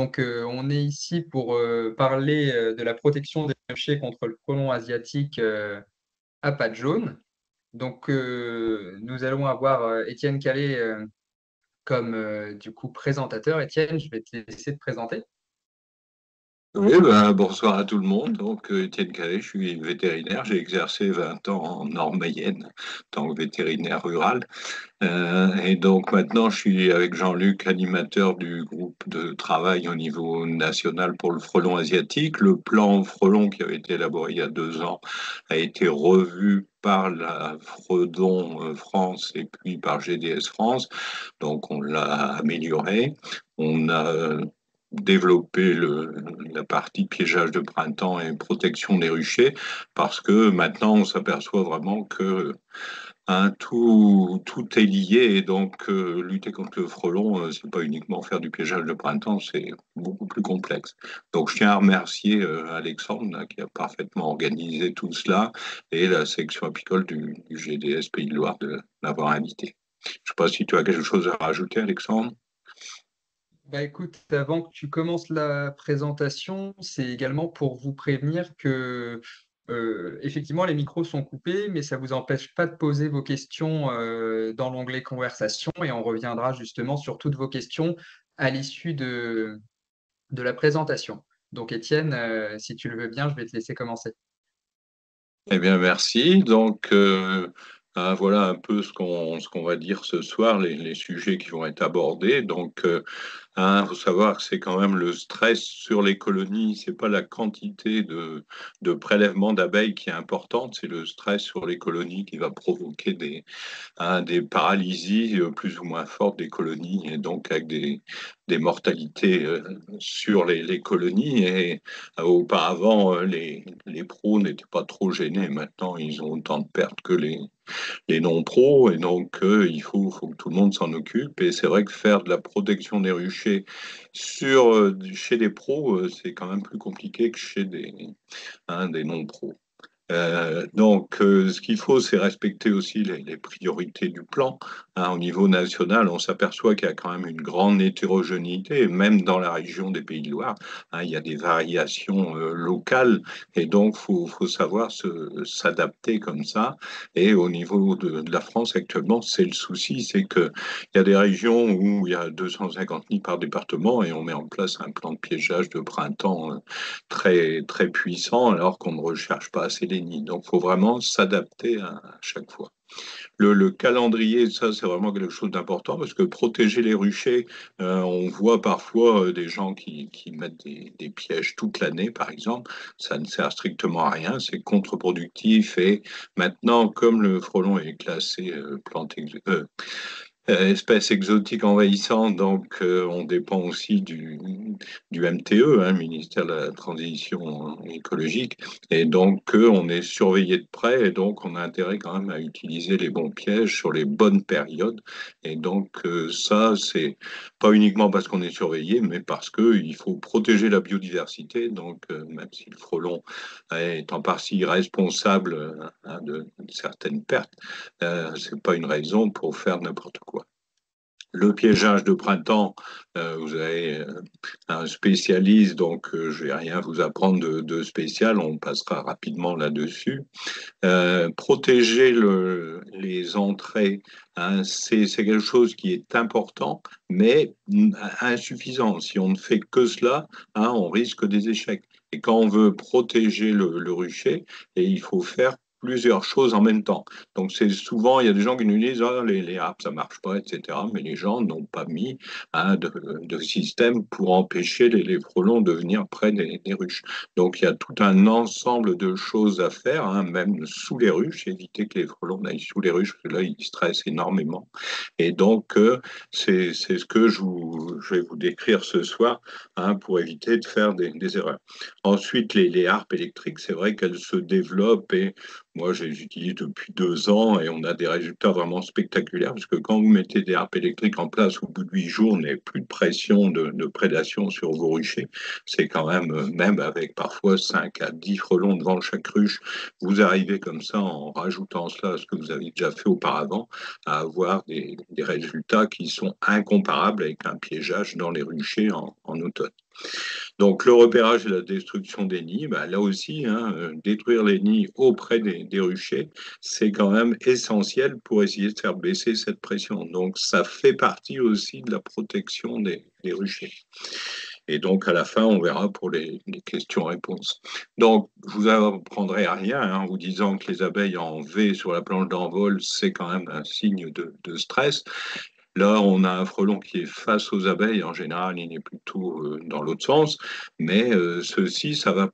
Donc, on est ici pour parler de la protection des ruchers contre le frelon asiatique à pattes jaunes. Donc, nous allons avoir Étienne Calais comme du coup présentateur. Étienne, je vais te laisser te présenter. Oui, ben, bonsoir à tout le monde. Donc, Étienne Calais, je suis vétérinaire. J'ai exercé 20 ans en Nord-Mayenne, en tant que vétérinaire rural. Et donc, maintenant, je suis avec Jean-Luc, animateur du groupe de travail au niveau national pour le frelon asiatique. Le plan frelon qui avait été élaboré il y a 2 ans a été revu par la Fredon France et puis par GDS France. Donc, on l'a amélioré. On a développer la partie piégeage de printemps et protection des ruchers, parce que maintenant on s'aperçoit vraiment que tout est lié, et donc lutter contre le frelon, c'est pas uniquement faire du piégeage de printemps, c'est beaucoup plus complexe. Donc je tiens à remercier Alexandre là, qui a parfaitement organisé tout cela, et la section apicole du GDS Pays de Loire de l'avoir invité. Je ne sais pas si tu as quelque chose à rajouter, Alexandre. Bah écoute, avant que tu commences la présentation, c'est également pour vous prévenir que effectivement les micros sont coupés, mais ça ne vous empêche pas de poser vos questions dans l'onglet conversation et on reviendra justement sur toutes vos questions à l'issue de la présentation. Donc Étienne, si tu le veux bien, je vais te laisser commencer. Eh bien, merci. Donc, voilà un peu ce qu'on va dire ce soir, les sujets qui vont être abordés. Donc, faut savoir que c'est quand même le stress sur les colonies, c'est pas la quantité de prélèvements d'abeilles qui est importante, c'est le stress sur les colonies qui va provoquer des paralysies plus ou moins fortes des colonies, et donc avec des mortalités sur les colonies. Et auparavant, les pros n'étaient pas trop gênés. Maintenant, ils ont autant de pertes que les non-pros, et donc faut que tout le monde s'en occupe. Et c'est vrai que faire de la protection des ruchers chez des pros, c'est quand même plus compliqué que chez des non-pros. Donc, ce qu'il faut, c'est respecter aussi les priorités du plan. Au niveau national, on s'aperçoit qu'il y a quand même une grande hétérogénéité, et même dans la région des Pays de Loire, il y a des variations locales, et donc faut savoir s'adapter comme ça. Et au niveau de la France actuellement, c'est le souci, c'est que il y a des régions où il y a 250 nids par département, et on met en place un plan de piégeage de printemps très, très puissant, alors qu'on ne recherche pas assez les nids. Donc, il faut vraiment s'adapter à chaque fois. Le calendrier, ça, c'est vraiment quelque chose d'important, parce que protéger les ruchers, on voit parfois des gens qui mettent des pièges toute l'année, par exemple. Ça ne sert strictement à rien, c'est contre-productif. Et maintenant, comme le frelon est classé espèce exotique envahissante, donc on dépend aussi du MTE, ministère de la Transition écologique, et donc on est surveillé de près, et donc on a intérêt quand même à utiliser les bons pièges sur les bonnes périodes. Et donc ça, c'est pas uniquement parce qu'on est surveillé, mais parce qu'il faut protéger la biodiversité. Donc même si le frelon est en partie responsable de certaines pertes, c'est pas une raison pour faire n'importe quoi. Le piégeage de printemps, vous avez un spécialiste, donc je vais rien vous apprendre de spécial, on passera rapidement là-dessus. Protéger les entrées, c'est quelque chose qui est important, mais insuffisant. Si on ne fait que cela, on risque des échecs. Et quand on veut protéger le rucher, et il faut faire plusieurs choses en même temps. Donc c'est souvent, il y a des gens qui nous disent les harpes ça marche pas, etc. Mais les gens n'ont pas mis de système pour empêcher les frelons de venir près des ruches. Donc il y a tout un ensemble de choses à faire, même sous les ruches, éviter que les frelons n'aillent sous les ruches, parce que là, ils stressent énormément. Et donc, c'est ce que je vais vous décrire ce soir, pour éviter de faire des erreurs. Ensuite, les harpes électriques, c'est vrai qu'elles se développent, et moi, j'utilise depuis 2 ans, et on a des résultats vraiment spectaculaires, parce que quand vous mettez des harpes électriques en place, au bout de 8 jours, on n'a plus de pression de prédation sur vos ruchers. C'est quand même, même avec parfois 5 à 10 frelons devant chaque ruche, vous arrivez comme ça, en rajoutant cela à ce que vous avez déjà fait auparavant, à avoir des résultats qui sont incomparables avec un piégeage dans les ruchers en automne. Donc, le repérage et la destruction des nids, bah, là aussi, hein, détruire les nids auprès des ruchers, c'est quand même essentiel pour essayer de faire baisser cette pression. Donc, ça fait partie aussi de la protection des ruchers. Et donc, à la fin, on verra pour les questions-réponses. Donc, je vous apprendrai rien hein, en vous disant que les abeilles en V sur la planche d'envol, c'est quand même un signe de stress. Là, on a un frelon qui est face aux abeilles. En général, il est plutôt dans l'autre sens. Mais ceci, ça va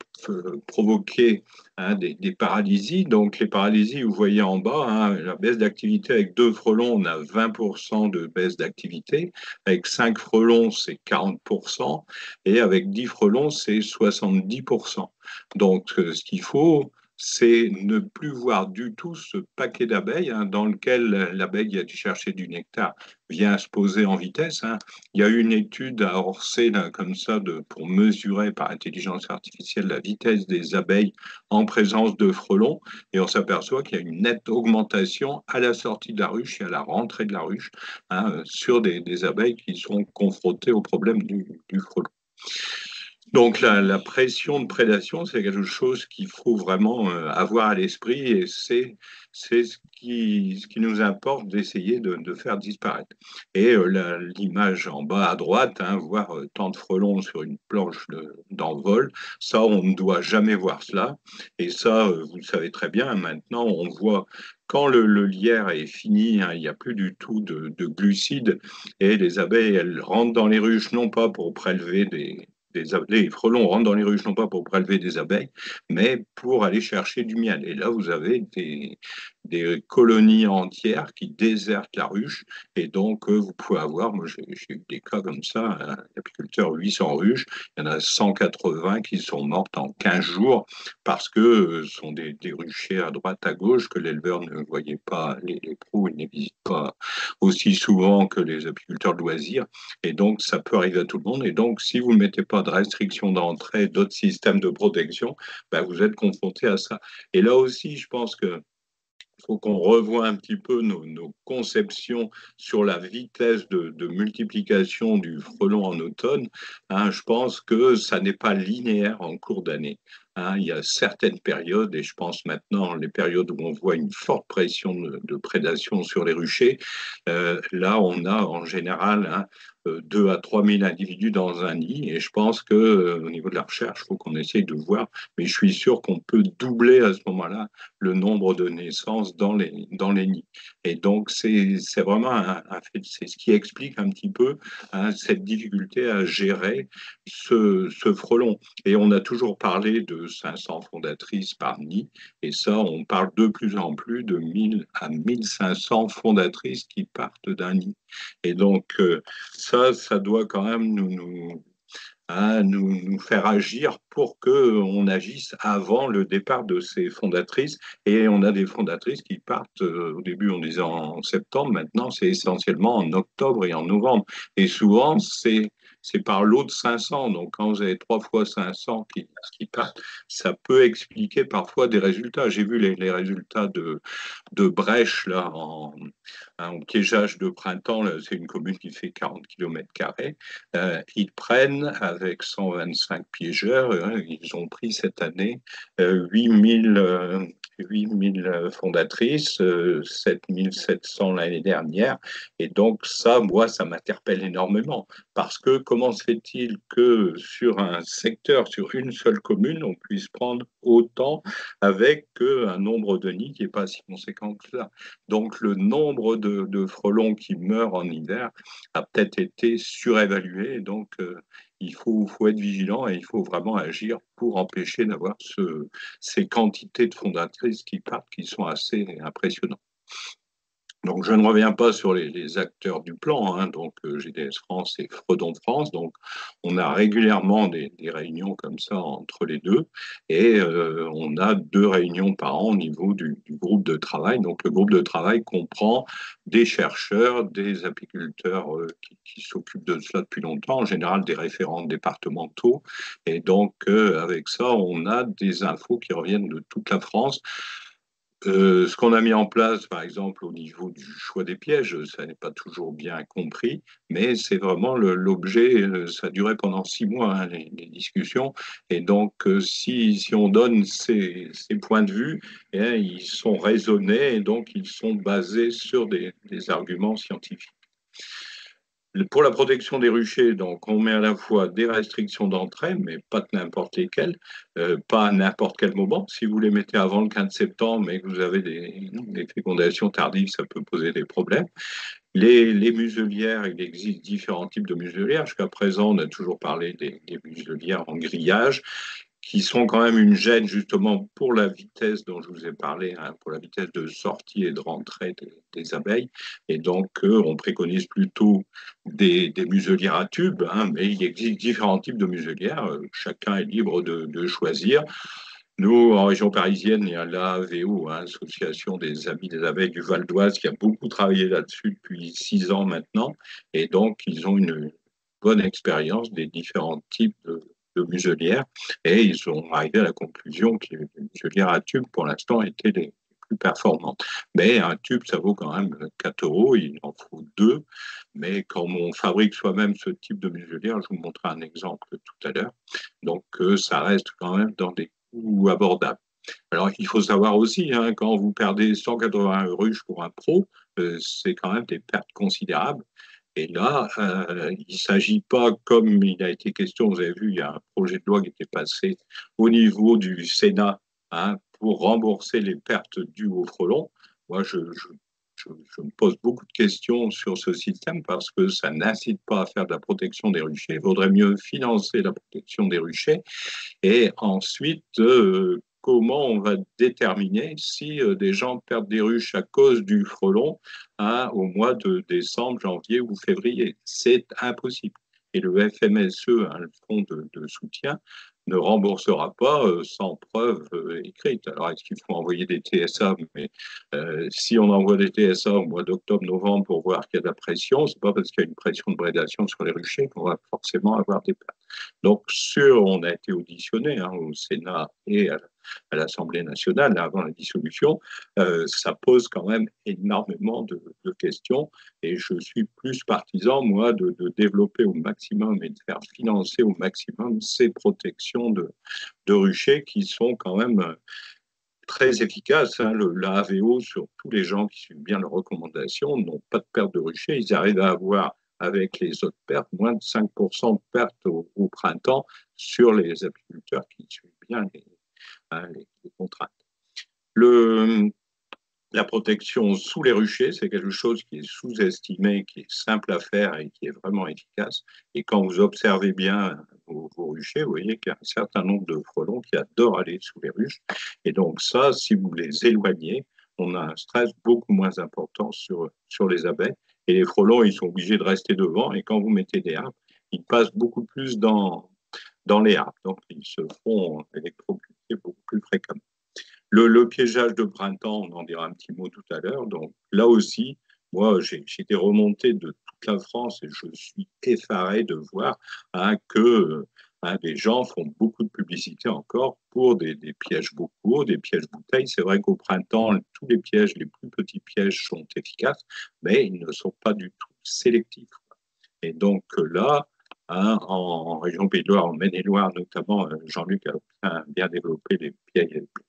provoquer hein, des paralysies. Donc, les paralysies, vous voyez en bas, hein, la baisse d'activité avec 2 frelons, on a 20% de baisse d'activité. Avec 5 frelons, c'est 40%. Et avec 10 frelons, c'est 70%. Donc, ce qu'il faut, c'est ne plus voir du tout ce paquet d'abeilles hein, dans lequel l'abeille a dû chercher du nectar vient se poser en vitesse. Hein. Il y a eu une étude à Orsay, là, comme ça, pour mesurer par intelligence artificielle la vitesse des abeilles en présence de frelons, et on s'aperçoit qu'il y a une nette augmentation à la sortie de la ruche et à la rentrée de la ruche hein, sur des abeilles qui sont confrontées au problème du frelon. Donc la pression de prédation, c'est quelque chose qu'il faut vraiment avoir à l'esprit et c'est ce qui nous importe d'essayer de faire disparaître. Et l'image en bas à droite, hein, voir tant de frelons sur une planche d'envol, ça, on ne doit jamais voir cela. Et ça, vous le savez très bien, maintenant, on voit quand le lierre est fini, hein, il n'y a plus du tout de glucides et les abeilles, elles rentrent dans les ruches non pas pour prélever les frelons rentrent dans les ruches non pas pour prélever des abeilles, mais pour aller chercher du miel. Et là, vous avez des colonies entières qui désertent la ruche. Et donc, vous pouvez avoir, moi j'ai eu des cas comme ça, un apiculteur 800 ruches, il y en a 180 qui sont mortes en 15 jours parce que ce sont des ruchers à droite, à gauche, que l'éleveur ne voyait pas, les pros, ils ne les visitent pas aussi souvent que les apiculteurs de loisirs. Et donc, ça peut arriver à tout le monde. Et donc, si vous ne mettez pas de restrictions d'entrée, d'autres systèmes de protection, ben, vous êtes confronté à ça. Et là aussi, je pense que il faut qu'on revoie un petit peu nos conceptions sur la vitesse de multiplication du frelon en automne. Hein, je pense que ça n'est pas linéaire en cours d'année. Hein, il y a certaines périodes, et je pense maintenant les périodes où on voit une forte pression de prédation sur les ruchers, là on a en général hein, 2 à 3 000 individus dans un nid, et je pense que au niveau de la recherche, il faut qu'on essaye de voir, mais je suis sûr qu'on peut doubler à ce moment-là le nombre de naissances dans les nids. Et donc, c'est vraiment un fait, c'est ce qui explique un petit peu hein, cette difficulté à gérer ce frelon. Et on a toujours parlé de 500 fondatrices par nid, et ça, on parle de plus en plus de 1000 à 1500 fondatrices qui partent d'un nid. Et donc, ça doit quand même nous faire agir pour qu'on agisse avant le départ de ces fondatrices. Et on a des fondatrices qui partent, au début on disait en septembre, maintenant c'est essentiellement en octobre et en novembre. Et souvent c'est par lot de 500. Donc quand vous avez 3 fois 500 qui partent, ça peut expliquer parfois des résultats. J'ai vu les résultats de Brèche là, en piégeage de printemps. C'est une commune qui fait 40 km². Ils prennent avec 125 piégeurs, hein, ils ont pris cette année 8 000 fondatrices, 7 700 l'année dernière. Et donc ça, moi, ça m'interpelle énormément. Parce que comment se fait-il que sur un secteur, sur une seule commune, on puisse prendre autant avec un nombre de nids qui n'est pas si conséquent que ça. Donc le nombre de frelons qui meurent en hiver a peut-être été surévalué. Donc il faut être vigilant et il faut vraiment agir pour empêcher d'avoir ces quantités de fondatrices qui partent qui sont assez impressionnantes. Donc, je ne reviens pas sur les acteurs du plan, hein, donc GDS France et Fredon France. Donc, on a régulièrement des réunions comme ça entre les deux, et on a 2 réunions par an au niveau du groupe de travail. Donc, le groupe de travail comprend des chercheurs, des apiculteurs qui s'occupent de cela depuis longtemps, en général des référents départementaux. Et donc, avec ça, on a des infos qui reviennent de toute la France Ce qu'on a mis en place, par exemple, au niveau du choix des pièges, ça n'est pas toujours bien compris, mais c'est vraiment l'objet. Ça a duré pendant 6 mois, hein, les discussions. Et donc, si on donne ces points de vue, eh, ils sont raisonnés et donc ils sont basés sur des arguments scientifiques. Pour la protection des ruchers, donc, on met à la fois des restrictions d'entrée, mais pas de n'importe lesquelles, pas à n'importe quel moment. Si vous les mettez avant le 15 septembre et que vous avez des fécondations tardives, ça peut poser des problèmes. Les muselières, il existe différents types de muselières. Jusqu'à présent, on a toujours parlé des muselières en grillage, qui sont quand même une gêne justement pour la vitesse dont je vous ai parlé, hein, pour la vitesse de sortie et de rentrée des abeilles. Et donc, on préconise plutôt des muselières à tubes, hein, mais il existe différents types de muselières. Chacun est libre de choisir. Nous, en région parisienne, il y a l'AVO, hein, Association des Amis des Abeilles du Val d'Oise, qui a beaucoup travaillé là-dessus depuis 6 ans maintenant. Et donc, ils ont une bonne expérience des différents types de muselières. Et ils sont arrivés à la conclusion que les muselières à tube, pour l'instant, étaient les plus performantes. Mais un tube, ça vaut quand même 4 euros. Il en faut deux. Mais quand on fabrique soi-même ce type de muselière, je vous montrerai un exemple tout à l'heure. Donc, ça reste quand même dans des coûts abordables. Alors, il faut savoir aussi, hein, quand vous perdez 180 ruches pour un pro, c'est quand même des pertes considérables. Et là, il ne s'agit pas, comme il a été question, vous avez vu, il y a un projet de loi qui était passé au niveau du Sénat, hein, pour rembourser les pertes dues aux frelons. Moi, je me pose beaucoup de questions sur ce système parce que ça n'incite pas à faire de la protection des ruchers. Il vaudrait mieux financer la protection des ruchers et ensuite, comment on va déterminer si des gens perdent des ruches à cause du frelon, hein, au mois de décembre, janvier ou février? C'est impossible. Et le FMSE, hein, le fonds de soutien, ne remboursera pas sans preuve écrite. Alors, est-ce qu'il faut envoyer des TSA? Mais si on envoie des TSA au mois d'octobre, novembre pour voir qu'il y a de la pression, c'est pas parce qu'il y a une pression de prédation sur les ruchers qu'on va forcément avoir des pertes. Donc, on a été auditionné, hein, au Sénat et à l'Assemblée nationale avant la dissolution. Ça pose quand même énormément de questions et je suis plus partisan, moi, de développer au maximum et de faire financer au maximum ces protections de ruchers qui sont quand même très efficaces, hein. La AVO, sur tous les gens qui suivent bien leurs recommandations, n'ont pas de perte de ruchers. Ils arrivent à avoir, avec les autres pertes, moins de 5% de pertes au printemps sur les apiculteurs qui suivent bien hein, les contraintes. Le, la protection sous les ruchers, c'est quelque chose qui est sous-estimé, qui est simple à faire et qui est vraiment efficace. Et quand vous observez bien vos ruchers, vous voyez qu'il y a un certain nombre de frelons qui adorent aller sous les ruches. Et donc ça, si vous les éloignez, on a un stress beaucoup moins important sur les abeilles. Et les frelons, ils sont obligés de rester devant. Et quand vous mettez des harpes, ils passent beaucoup plus dans les harpes. Donc, ils se font électrocuter beaucoup plus fréquemment. Le piégeage de printemps, on en dira un petit mot tout à l'heure. Donc là aussi, moi, j'ai été remonté de toute la France et je suis effaré de voir, hein, que les gens font beaucoup de publicité encore pour des pièges beaucoup, des pièges bouteilles. C'est vrai qu'au printemps, tous les pièges, les plus petits pièges sont efficaces, mais ils ne sont pas du tout sélectifs. Et donc là, hein, en région Pays de Loire, en Maine-et-Loire notamment, Jean-Luc a bien développé les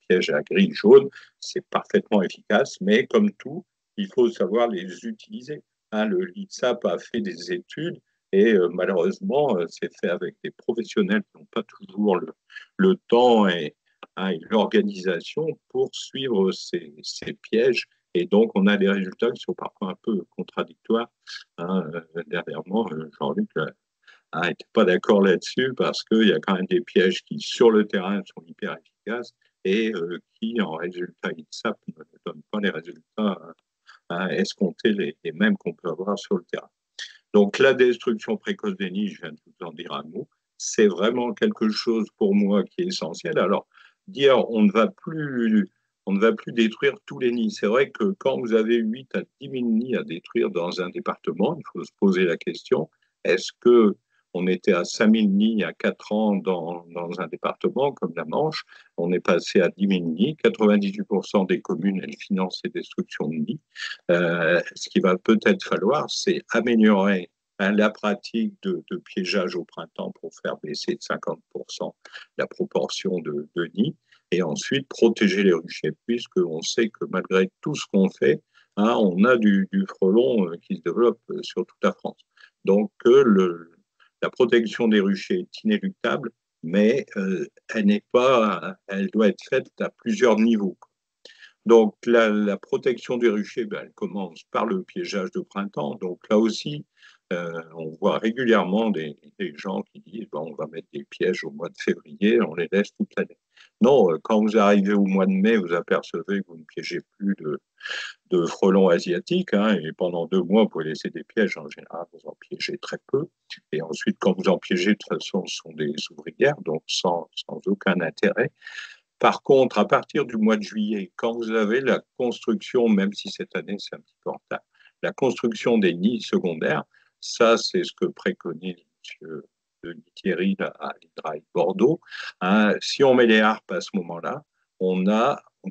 pièges à grille jaune. C'est parfaitement efficace, mais comme tout, il faut savoir les utiliser. Hein, le LITSAP a fait des études et malheureusement, c'est fait avec des professionnels qui n'ont pas toujours le temps hein, et l'organisation pour suivre ces pièges. Et donc, on a des résultats qui sont parfois un peu contradictoires. Hein, dernièrement, Jean-Luc n'était pas d'accord là-dessus parce qu'il y a quand même des pièges qui, sur le terrain, sont hyper efficaces et qui, en résultat INSAP, ne donnent pas les résultats hein, escomptés, les mêmes qu'on peut avoir sur le terrain. Donc, la destruction précoce des nids, je viens de vous en dire un mot, c'est vraiment quelque chose pour moi qui est essentiel. Alors, dire on ne va plus détruire tous les nids. C'est vrai que quand vous avez 8 à 10 000 nids à détruire dans un département, il faut se poser la question, est-ce que On était à 5000 nids il y a 4 ans dans un département comme la Manche. On est passé à 10 000 nids. 98% des communes, elles financent ces destructions de nids. Ce qu'il va peut-être falloir, c'est améliorer la pratique de piégeage au printemps pour faire baisser de 50% la proportion de nids. Et ensuite, protéger les ruchers, puisqu'on sait que malgré tout ce qu'on fait, on a du frelon qui se développe sur toute la France. Donc, la protection des ruchers est inéluctable, mais elle doit être faite à plusieurs niveaux. Donc, la protection des ruchers, ben, elle commence par le piégeage de printemps. Donc, là aussi, on voit régulièrement des gens qui disent bon, on va mettre des pièges au mois de février, on les laisse toute l'année. Non, quand vous arrivez au mois de mai, vous apercevez que vous ne piégez plus de frelons asiatiques, et pendant 2 mois, vous pouvez laisser des pièges. En général, vous en piégez très peu. Et ensuite, quand vous en piégez, de toute façon, ce sont des ouvrières, donc sans aucun intérêt. Par contre, à partir du mois de juillet, quand vous avez la construction, même si cette année c'est un petit peu en retard, la construction des nids secondaires, ça c'est ce que préconise M. Denis Thierry à l'IDRAI Bordeaux. Si on met les harpes à ce moment-là, on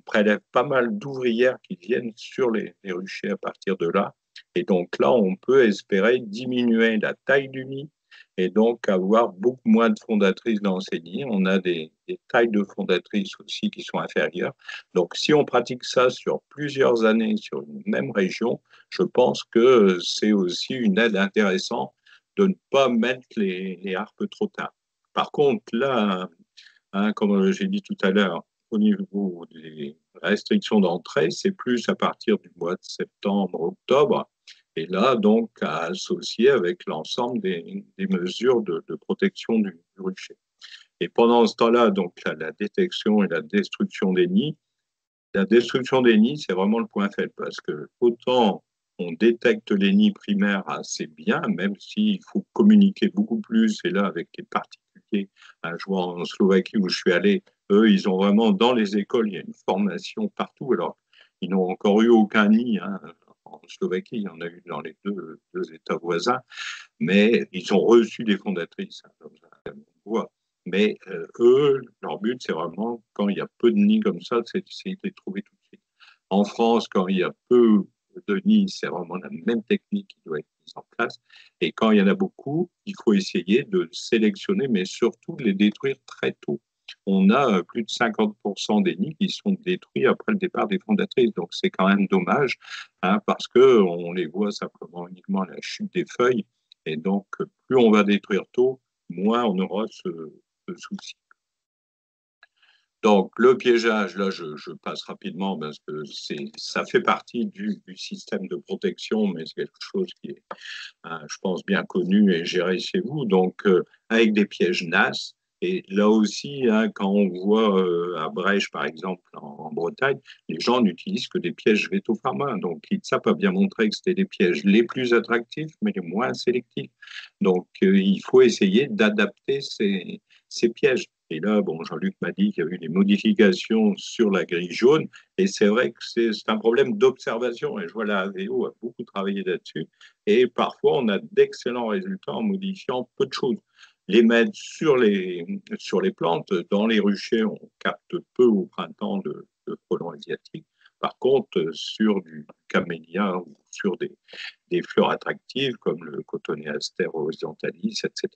prélève pas mal d'ouvrières qui viennent sur les ruchers à partir de là. Et donc là, on peut espérer diminuer la taille du nid et donc avoir beaucoup moins de fondatrices dans ces nids. On a des tailles de fondatrices aussi qui sont inférieures. Donc, si on pratique ça sur plusieurs années sur une même région, je pense que c'est aussi une aide intéressante de ne pas mettre les harpes trop tard. Par contre, là, comme j'ai dit tout à l'heure, au niveau des restrictions d'entrée, c'est plus à partir du mois de septembre, octobre, et là, donc, à associer avec l'ensemble des mesures de protection du rucher. Et pendant ce temps-là, donc, la détection et la destruction des nids, la destruction des nids, c'est vraiment le point faible parce que autant on détecte les nids primaires assez bien, même s'il faut communiquer beaucoup plus. Et là, avec les particuliers, je vois en Slovaquie où je suis allé, eux, ils ont vraiment, dans les écoles, il y a une formation partout. Alors, ils n'ont encore eu aucun nid. En Slovaquie, il y en a eu dans les deux États voisins, mais ils ont reçu des fondatrices, comme ça, on voit. Mais eux, leur but, c'est vraiment, quand il y a peu de nids comme ça, c'est d'essayer de les trouver tout de suite. En France, quand il y a peu de nids, c'est vraiment la même technique qui doit être mise en place. Et quand il y en a beaucoup, il faut essayer de sélectionner, mais surtout de les détruire très tôt. On a plus de 50% des nids qui sont détruits après le départ des fondatrices. Donc c'est quand même dommage, parce qu'on les voit simplement uniquement à la chute des feuilles. Et donc, plus on va détruire tôt, moins on aura ce souci. Donc, le piégeage, là, je passe rapidement parce que ça fait partie du système de protection, mais c'est quelque chose qui est, je pense, bien connu et géré chez vous. Donc, avec des pièges NAS. Et là aussi, quand on voit à Brèche, par exemple, en Bretagne, les gens n'utilisent que des pièges Veto Pharma. Donc, ITSAP a bien montré que c'était les pièges les plus attractifs, mais les moins sélectifs. Donc, il faut essayer d'adapter ces pièges. Et là, bon, Jean-Luc m'a dit qu'il y a eu des modifications sur la grille jaune. Et c'est vrai que c'est un problème d'observation. Et je vois la AVO a beaucoup travaillé là-dessus. Et parfois, on a d'excellents résultats en modifiant peu de choses. Les mettre sur les plantes, dans les ruchers, on capte peu au printemps de frelons asiatiques. Par contre, sur du camélia ou sur des fleurs attractives comme le Cotonéaster orientalis, etc.,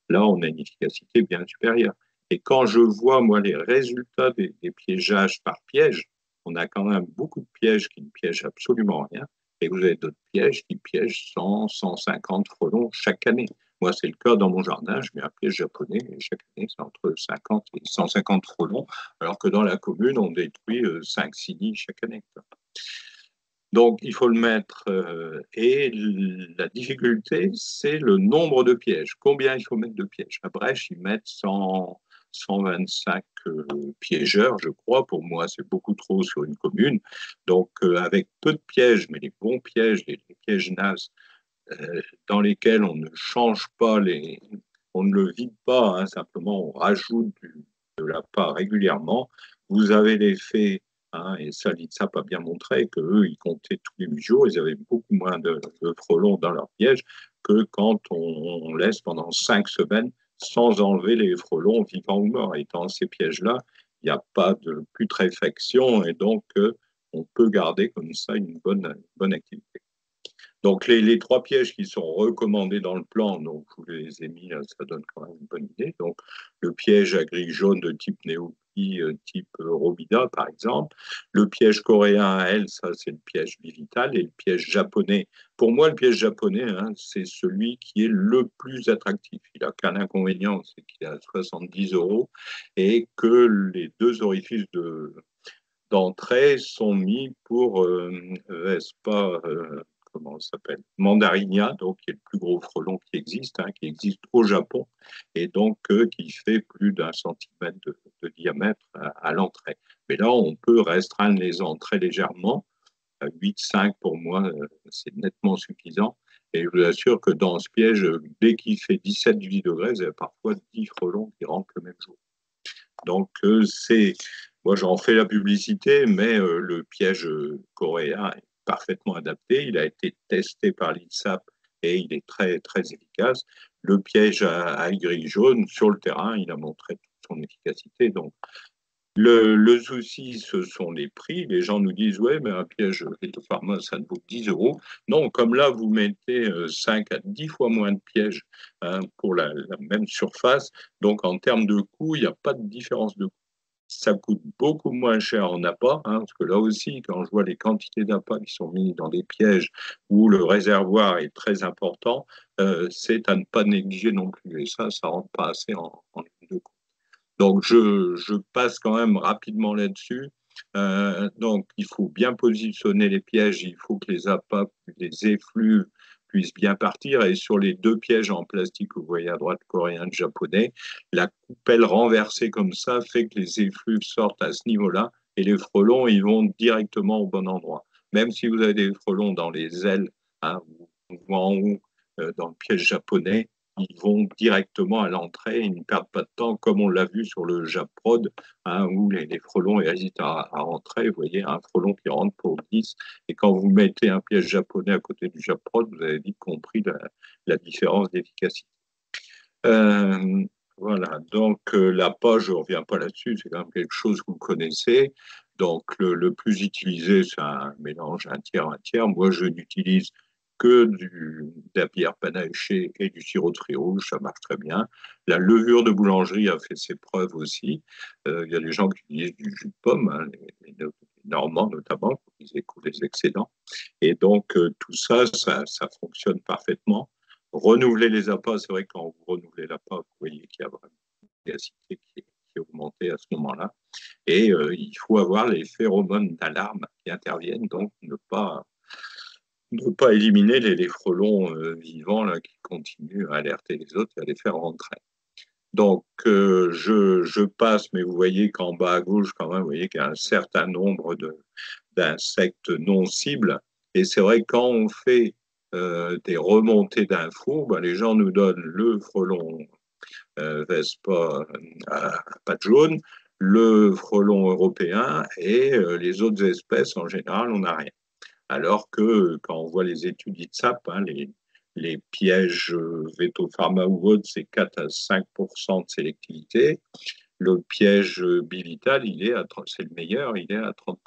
là, on a une efficacité bien supérieure. Et quand je vois, moi, les résultats des piégeages par piège, on a quand même beaucoup de pièges qui ne piègent absolument rien. Et vous avez d'autres pièges qui piègent 100, 150 frelons chaque année. Moi, c'est le cas dans mon jardin. Je mets un piège japonais et chaque année, c'est entre 50 et 150 frelons, alors que dans la commune, on détruit 5-6 nids chaque année. Donc, il faut le mettre. Et la difficulté, c'est le nombre de pièges. Combien il faut mettre de pièges? À Brèche, ils mettent 125 piégeurs, je crois. Pour moi, c'est beaucoup trop sur une commune. Donc, avec peu de pièges, mais les bons pièges, les pièges NAS, dans lesquels on ne change pas on ne le vide pas, simplement on rajoute de la part régulièrement. Vous avez l'effet, et ça, l'ITSAP a bien montré qu'eux, ils comptaient tous les 8 jours, ils avaient beaucoup moins de frelons dans leur piège. que quand on laisse pendant 5 semaines sans enlever les frelons vivants ou morts. Et dans ces pièges-là, il n'y a pas de putréfaction et donc on peut garder comme ça une bonne activité. Donc, les trois pièges qui sont recommandés dans le plan, donc je vous les ai mis, là, ça donne quand même une bonne idée. Donc, le piège à grille jaune de type Néopi, type Robida, par exemple. Le piège coréen à elle, ça, c'est le piège bivital. Et le piège japonais, pour moi, le piège japonais, hein, c'est celui qui est le plus attractif. Il n'a qu'un inconvénient, c'est qu'il est à 70 euros et que les deux orifices d'entrée sont mis pour Vespa, comment ça s'appelle, Mandarinia, donc qui est le plus gros frelon hein, qui existe au Japon, et donc qui fait plus d'1 centimètre de diamètre à l'entrée. Mais là, on peut restreindre les entrées légèrement. 8,5 pour moi, c'est nettement suffisant. Et je vous assure que dans ce piège, dès qu'il fait 17-18 degrés, vous avez parfois 10 frelons qui rentrent le même jour. Donc, moi, j'en fais la publicité, mais le piège coréen est parfaitement adapté. Il a été testé par l'INSAP et il est très, très efficace. Le piège à grille jaune, sur le terrain, il a montré toute son efficacité. Donc, le souci, ce sont les prix. Les gens nous disent, ouais, mais un piège Phytopharma, ça ne vaut que 10 euros. Non, comme là, vous mettez 5 à 10 fois moins de pièges hein, pour la même surface. Donc, en termes de coût, il n'y a pas de différence de coût. Ça coûte beaucoup moins cher en appât, hein, parce que là aussi, quand je vois les quantités d'appât qui sont mis dans des pièges où le réservoir est très important, c'est à ne pas négliger non plus. Et ça ne rentre pas assez en ligne de compte. Donc, je passe quand même rapidement là-dessus. Donc, il faut bien positionner les pièges, il faut que les appâts, les effluves puissent bien partir. Et sur les deux pièges en plastique que vous voyez à droite, coréen et japonais, la coupelle renversée comme ça fait que les effluves sortent à ce niveau-là et les frelons, ils vont directement au bon endroit. Même si vous avez des frelons dans les ailes hein, ou en haut dans le piège japonais, ils vont directement à l'entrée, ils ne perdent pas de temps, comme on l'a vu sur le Japrod, hein, où les frelons hésitent à rentrer. Vous voyez, un frelon qui rentre pour 10, et quand vous mettez un piège japonais à côté du Japrod, vous avez vite compris la différence d'efficacité. Euh, voilà, donc l'appât, je ne reviens pas là-dessus, c'est quand même quelque chose que vous connaissez. Donc le plus utilisé, c'est un mélange un tiers, un tiers. Moi, je n'utilise que de la bière panaché et du sirop de fruits rouges, ça marche très bien. La levure de boulangerie a fait ses preuves aussi. Il y a des gens qui utilisent du jus de pomme, hein, les Normands notamment, pour qu'ils écoulent les excédents. Et donc, tout ça, ça fonctionne parfaitement. Renouveler les appâts, c'est vrai que quand vous renouvelez l'appât, vous voyez qu'il y a vraiment une efficacité qui est augmentée à ce moment-là. Et il faut avoir les phéromones d'alarme qui interviennent, donc ne pas éliminer les frelons vivants là, qui continuent à alerter les autres et à les faire rentrer. Donc, je passe, mais vous voyez qu'en bas à gauche, quand même, vous voyez qu'il y a un certain nombre d'insectes non cibles. Et c'est vrai que quand on fait des remontées d'infos, ben, les gens nous donnent le frelon Vespa à pattes jaunes, le frelon européen et les autres espèces, en général, on n'a rien. Alors que quand on voit les études ITSAP, hein, les pièges Vetopharma ou autres, c'est 4 à 5 de sélectivité. Le piège bivital, c'est le meilleur, il est à 30.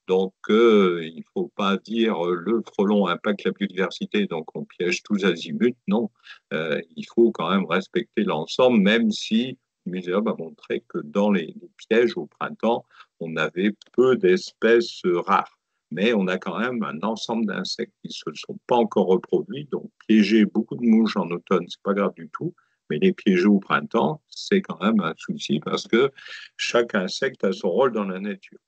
Donc, il ne faut pas dire le frelon impacte la biodiversité, donc on piège tous azimuts. Non, il faut quand même respecter l'ensemble, même si le muséum a montré que dans les pièges au printemps, on avait peu d'espèces rares. Mais on a quand même un ensemble d'insectes qui ne se sont pas encore reproduits. Donc, piéger beaucoup de mouches en automne, ce n'est pas grave du tout. Mais les piéger au printemps, c'est quand même un souci parce que chaque insecte a son rôle dans la nature.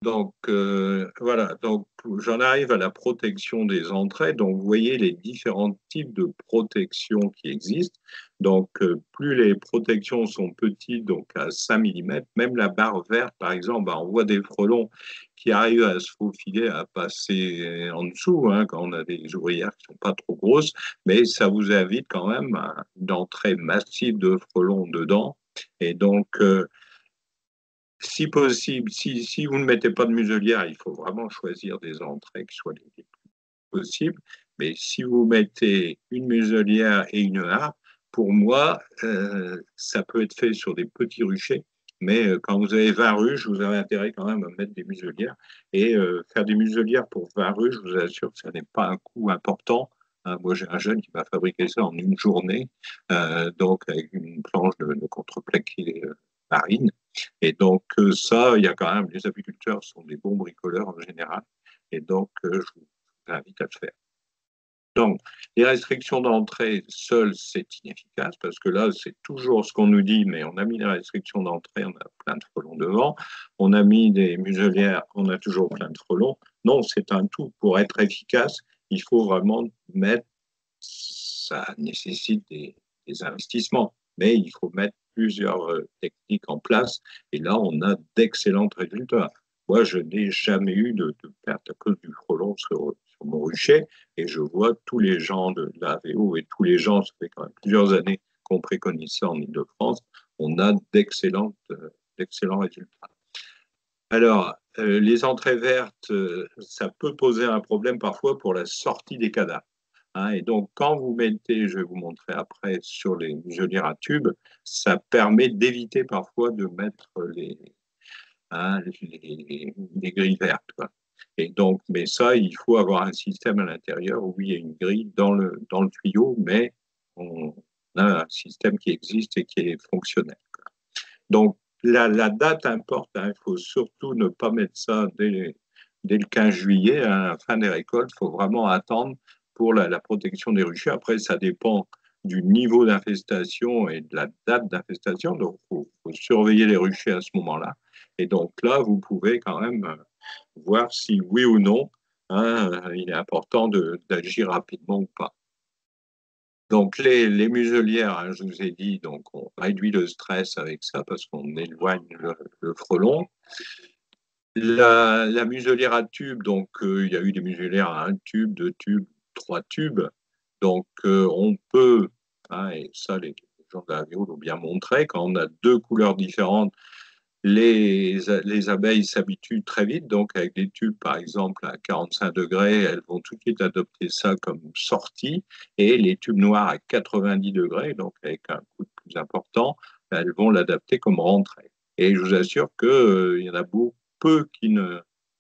Donc, voilà, donc j'en arrive à la protection des entrées. Donc, vous voyez les différents types de protection qui existent. Donc, plus les protections sont petites, donc à 5 mm, même la barre verte, par exemple, ben, on voit des frelons qui arrivent à se faufiler, à passer en dessous, hein, quand on a des ouvrières qui ne sont pas trop grosses, mais ça vous invite quand même à une entrée massive de frelons dedans. Et donc, si possible, si vous ne mettez pas de muselière, il faut vraiment choisir des entrées qui soient les plus possibles. Mais si vous mettez une muselière et une harpe, pour moi, ça peut être fait sur des petits ruchers, mais quand vous avez 20 ruches, vous avez intérêt quand même à mettre des muselières. Et faire des muselières pour 20 ruches, je vous assure que ça n'est pas un coût important. Hein, moi, j'ai un jeune qui m'a fabriqué ça en une journée, donc avec une planche de contreplaqué marine. Et donc, ça, il y a quand même, les apiculteurs sont des bons bricoleurs en général. Et donc, je vous invite à le faire. Donc, les restrictions d'entrée seules, c'est inefficace parce que là, c'est toujours ce qu'on nous dit, mais on a mis des restrictions d'entrée, on a plein de frelons devant. On a mis des muselières, on a toujours plein de frelons. Non, c'est un tout. Pour être efficace, il faut vraiment mettre, ça nécessite des investissements, mais il faut mettre plusieurs techniques en place. Et là, on a d'excellents résultats. Moi, je n'ai jamais eu de perte à cause du frelon sur mon rucher. Et je vois tous les gens de l'AVO et tous les gens, ça fait quand même plusieurs années qu'on préconise ça en Ile-de-France, on a d'excellents résultats. Alors, les entrées vertes, ça peut poser un problème parfois pour la sortie des cadavres. Hein, et donc, quand vous mettez, je vais vous montrer après, sur les muselières à tubes, ça permet d'éviter parfois de mettre les grilles vertes, quoi. Et donc, mais ça, il faut avoir un système à l'intérieur où il y a une grille dans le tuyau, mais on a un système qui existe et qui est fonctionnel, quoi. Donc, la date importe, hein. Il faut surtout ne pas mettre ça dès le 15 juillet, hein, à la fin des récoltes. Il faut vraiment attendre pour la protection des ruchers. Après, ça dépend du niveau d'infestation et de la date d'infestation. Donc, faut surveiller les ruchers à ce moment-là. Et donc là, vous pouvez quand même voir si oui ou non, hein, il est important d'agir rapidement ou pas. Donc les muselières, hein, je vous ai dit, donc on réduit le stress avec ça parce qu'on éloigne le frelon. La muselière à tube, donc il y a eu des muselières à un tube, deux tubes, trois tubes. Donc on peut, hein, et ça les gens de la VO l'ont bien montré, quand on a deux couleurs différentes, les abeilles s'habituent très vite, donc avec des tubes, par exemple, à 45 degrés, elles vont tout de suite adopter ça comme sortie, et les tubes noirs à 90 degrés, donc avec un coût plus important, elles vont l'adapter comme rentrée. Et je vous assure qu'il y en a beaucoup, peu qui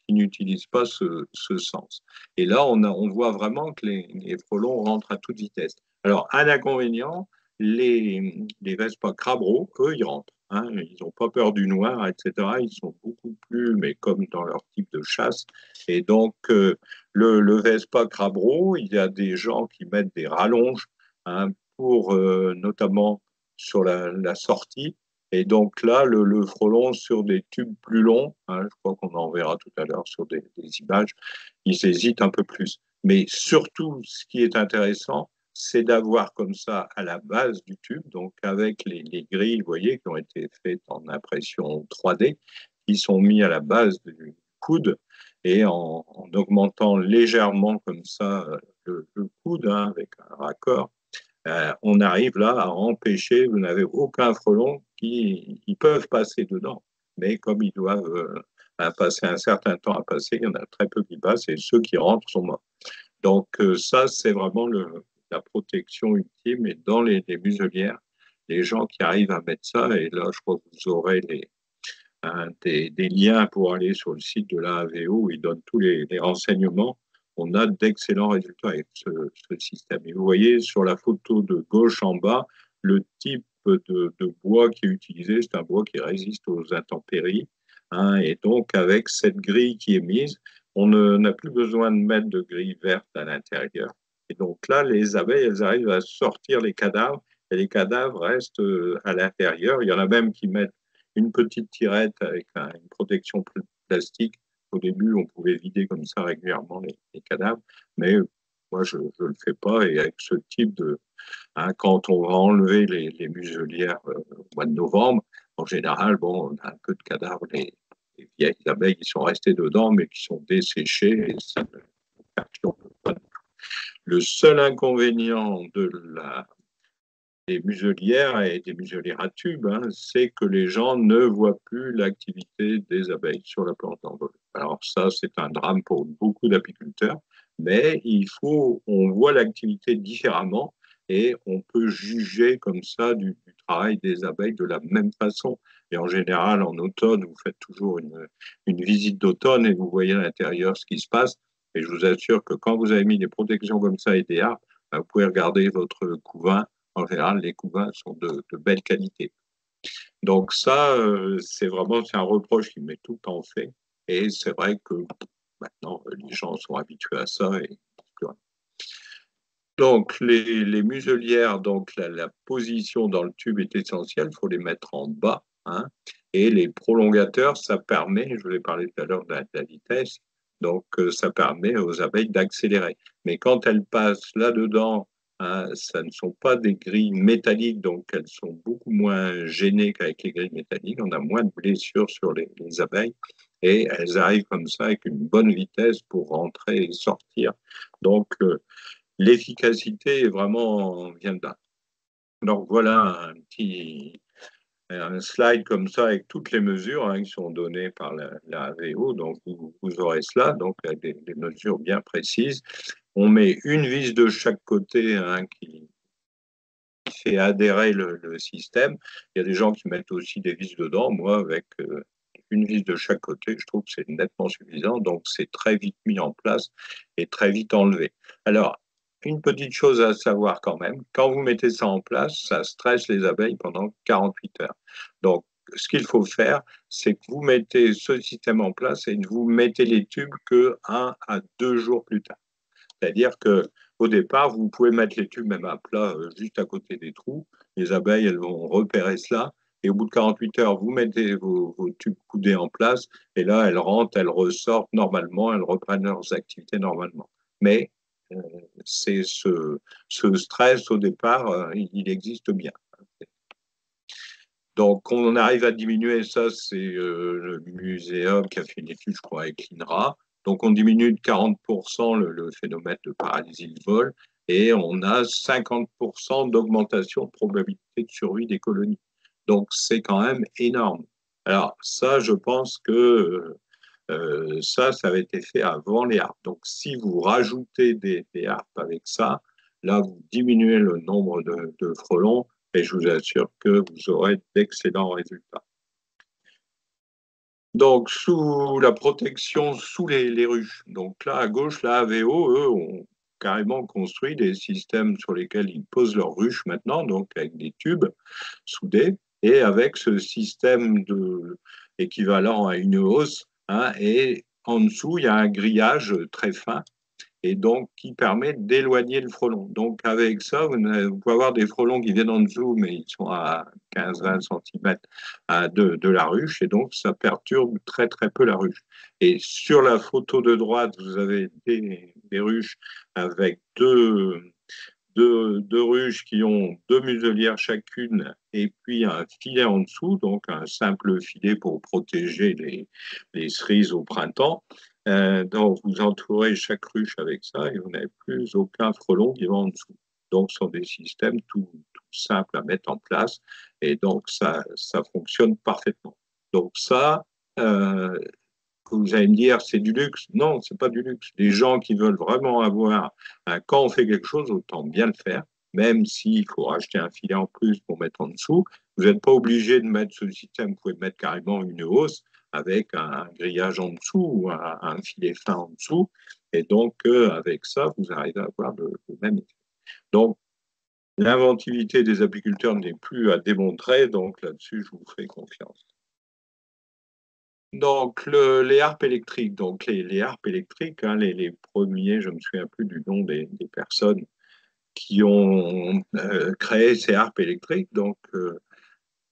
n'utilisent pas ce sens. Et là, on voit vraiment que les frelons rentrent à toute vitesse. Alors, un inconvénient, les Vespa crabreaux, eux, ils rentrent. Hein, ils n'ont pas peur du noir, etc. Ils sont beaucoup plus, mais comme dans leur type de chasse. Et donc, le Vespa crabreau, il y a des gens qui mettent des rallonges, hein, pour notamment sur la sortie. Et donc là, le frelon sur des tubes plus longs, hein, je crois qu'on en verra tout à l'heure sur des images, ils hésitent un peu plus. Mais surtout, ce qui est intéressant, c'est d'avoir comme ça à la base du tube, donc avec les grilles, vous voyez, qui ont été faites en impression 3D, qui sont mis à la base du coude, et en augmentant légèrement comme ça le coude, hein, avec un raccord, on arrive là à empêcher, vous n'avez aucun frelon qui peuvent passer dedans, mais comme ils doivent passer un certain temps à passer, il y en a très peu qui passent, et ceux qui rentrent sont morts. Donc ça, c'est vraiment la protection ultime. Et dans les muselières, les gens qui arrivent à mettre ça, et là, je crois que vous aurez des liens pour aller sur le site de l'AAVO où ils donnent tous les renseignements. On a d'excellents résultats avec ce système. Et vous voyez sur la photo de gauche en bas, le type de bois qui est utilisé, c'est un bois qui résiste aux intempéries, hein, et donc, avec cette grille qui est mise, on n'a plus besoin de mettre de grille verte à l'intérieur. Et donc là, les abeilles, elles arrivent à sortir les cadavres, et les cadavres restent à l'intérieur. Il y en a même qui mettent une petite tirette avec une protection plastique. Au début, on pouvait vider comme ça régulièrement les cadavres, mais moi, je ne le fais pas. Et avec ce type hein, quand on va enlever les muselières au mois de novembre, en général, bon, on a un peu de cadavres, les vieilles abeilles qui sont restées dedans, mais qui sont desséchées, et ça ne perturbe pas. Le seul inconvénient des muselières et des muselières à tubes, hein, c'est que les gens ne voient plus l'activité des abeilles sur la plante d'envol. Alors ça, c'est un drame pour beaucoup d'apiculteurs, mais on voit l'activité différemment et on peut juger comme ça du travail des abeilles de la même façon. Et en général, en automne, vous faites toujours une visite d'automne et vous voyez à l'intérieur ce qui se passe. Et je vous assure que quand vous avez mis des protections comme ça et des harpes, vous pouvez regarder votre couvain. En général, les couvains sont de belle qualité. Donc ça, c'est un reproche qui m'est tout le temps fait. Et c'est vrai que maintenant, les gens sont habitués à ça. Donc les muselières, donc la position dans le tube est essentielle. Il faut les mettre en bas, hein. Et les prolongateurs, ça permet, je vous ai parlé tout à l'heure de la vitesse, donc ça permet aux abeilles d'accélérer. Mais quand elles passent là-dedans, hein, ça ne sont pas des grilles métalliques, donc elles sont beaucoup moins gênées qu'avec les grilles métalliques. On a moins de blessures sur les abeilles et elles arrivent comme ça avec une bonne vitesse pour rentrer et sortir. Donc l'efficacité vient de là. Donc voilà un slide comme ça avec toutes les mesures, hein, qui sont données par la AVO. Donc vous aurez cela, donc avec des mesures bien précises. On met une vis de chaque côté, hein, qui fait adhérer le système. Il y a des gens qui mettent aussi des vis dedans. Moi, avec une vis de chaque côté, je trouve que c'est nettement suffisant. Donc c'est très vite mis en place et très vite enlevé. Alors, une petite chose à savoir quand même, quand vous mettez ça en place, ça stresse les abeilles pendant 48 heures. Donc, ce qu'il faut faire, c'est que vous mettez ce système en place et vous mettez les tubes que 1 à 2 jours plus tard. C'est-à-dire que au départ, vous pouvez mettre les tubes même à plat, juste à côté des trous. Les abeilles, elles vont repérer cela. Et au bout de 48 heures, vous mettez vos tubes coudés en place. Et là, elles rentrent, elles ressortent normalement, elles reprennent leurs activités normalement. Mais euh, c'est ce stress au départ, il existe bien. Donc, on arrive à diminuer ça, c'est le muséum qui a fait une étude, je crois, avec l'INRA. Donc, on diminue de 40% le phénomène de paralysie de vol et on a 50% d'augmentation de probabilité de survie des colonies. Donc, c'est quand même énorme. Alors, ça, je pense que ça avait été fait avant les harpes. Donc, si vous rajoutez des harpes avec ça, là, vous diminuez le nombre de frelons et je vous assure que vous aurez d'excellents résultats. Donc, sous la protection, sous les ruches. Donc là, à gauche, la AVO, eux, ont carrément construit des systèmes sur lesquels ils posent leurs ruches maintenant, donc avec des tubes soudés, et avec ce système équivalent à une hausse, hein, et en dessous, il y a un grillage très fin et donc qui permet d'éloigner le frelon. Donc avec ça, vous pouvez avoir des frelons qui viennent en dessous, mais ils sont à 15-20 cm de la ruche, et donc ça perturbe très très peu la ruche. Et sur la photo de droite, vous avez des ruches avec deux ruches qui ont 2 muselières chacune et puis un filet en dessous, donc un simple filet pour protéger les cerises au printemps. Donc vous entourez chaque ruche avec ça et vous n'avez plus aucun frelon qui va en dessous. Donc ce sont des systèmes tout simples à mettre en place et donc ça fonctionne parfaitement. Donc ça, vous allez me dire, c'est du luxe. Non, c'est pas du luxe. Les gens qui veulent vraiment avoir, quand on fait quelque chose, autant bien le faire, même s'il faut racheter un filet en plus pour mettre en dessous. Vous n'êtes pas obligé de mettre ce système. Vous pouvez mettre carrément une hausse avec un grillage en dessous ou un filet fin en dessous. Et donc, avec ça, vous arrivez à avoir le même effet. Donc, l'inventivité des apiculteurs n'est plus à démontrer. Donc, là-dessus, je vous fais confiance. Donc, les harpes électriques, donc les harpes électriques, hein, les premiers, je ne me souviens plus du nom des personnes qui ont créé ces harpes électriques. Donc,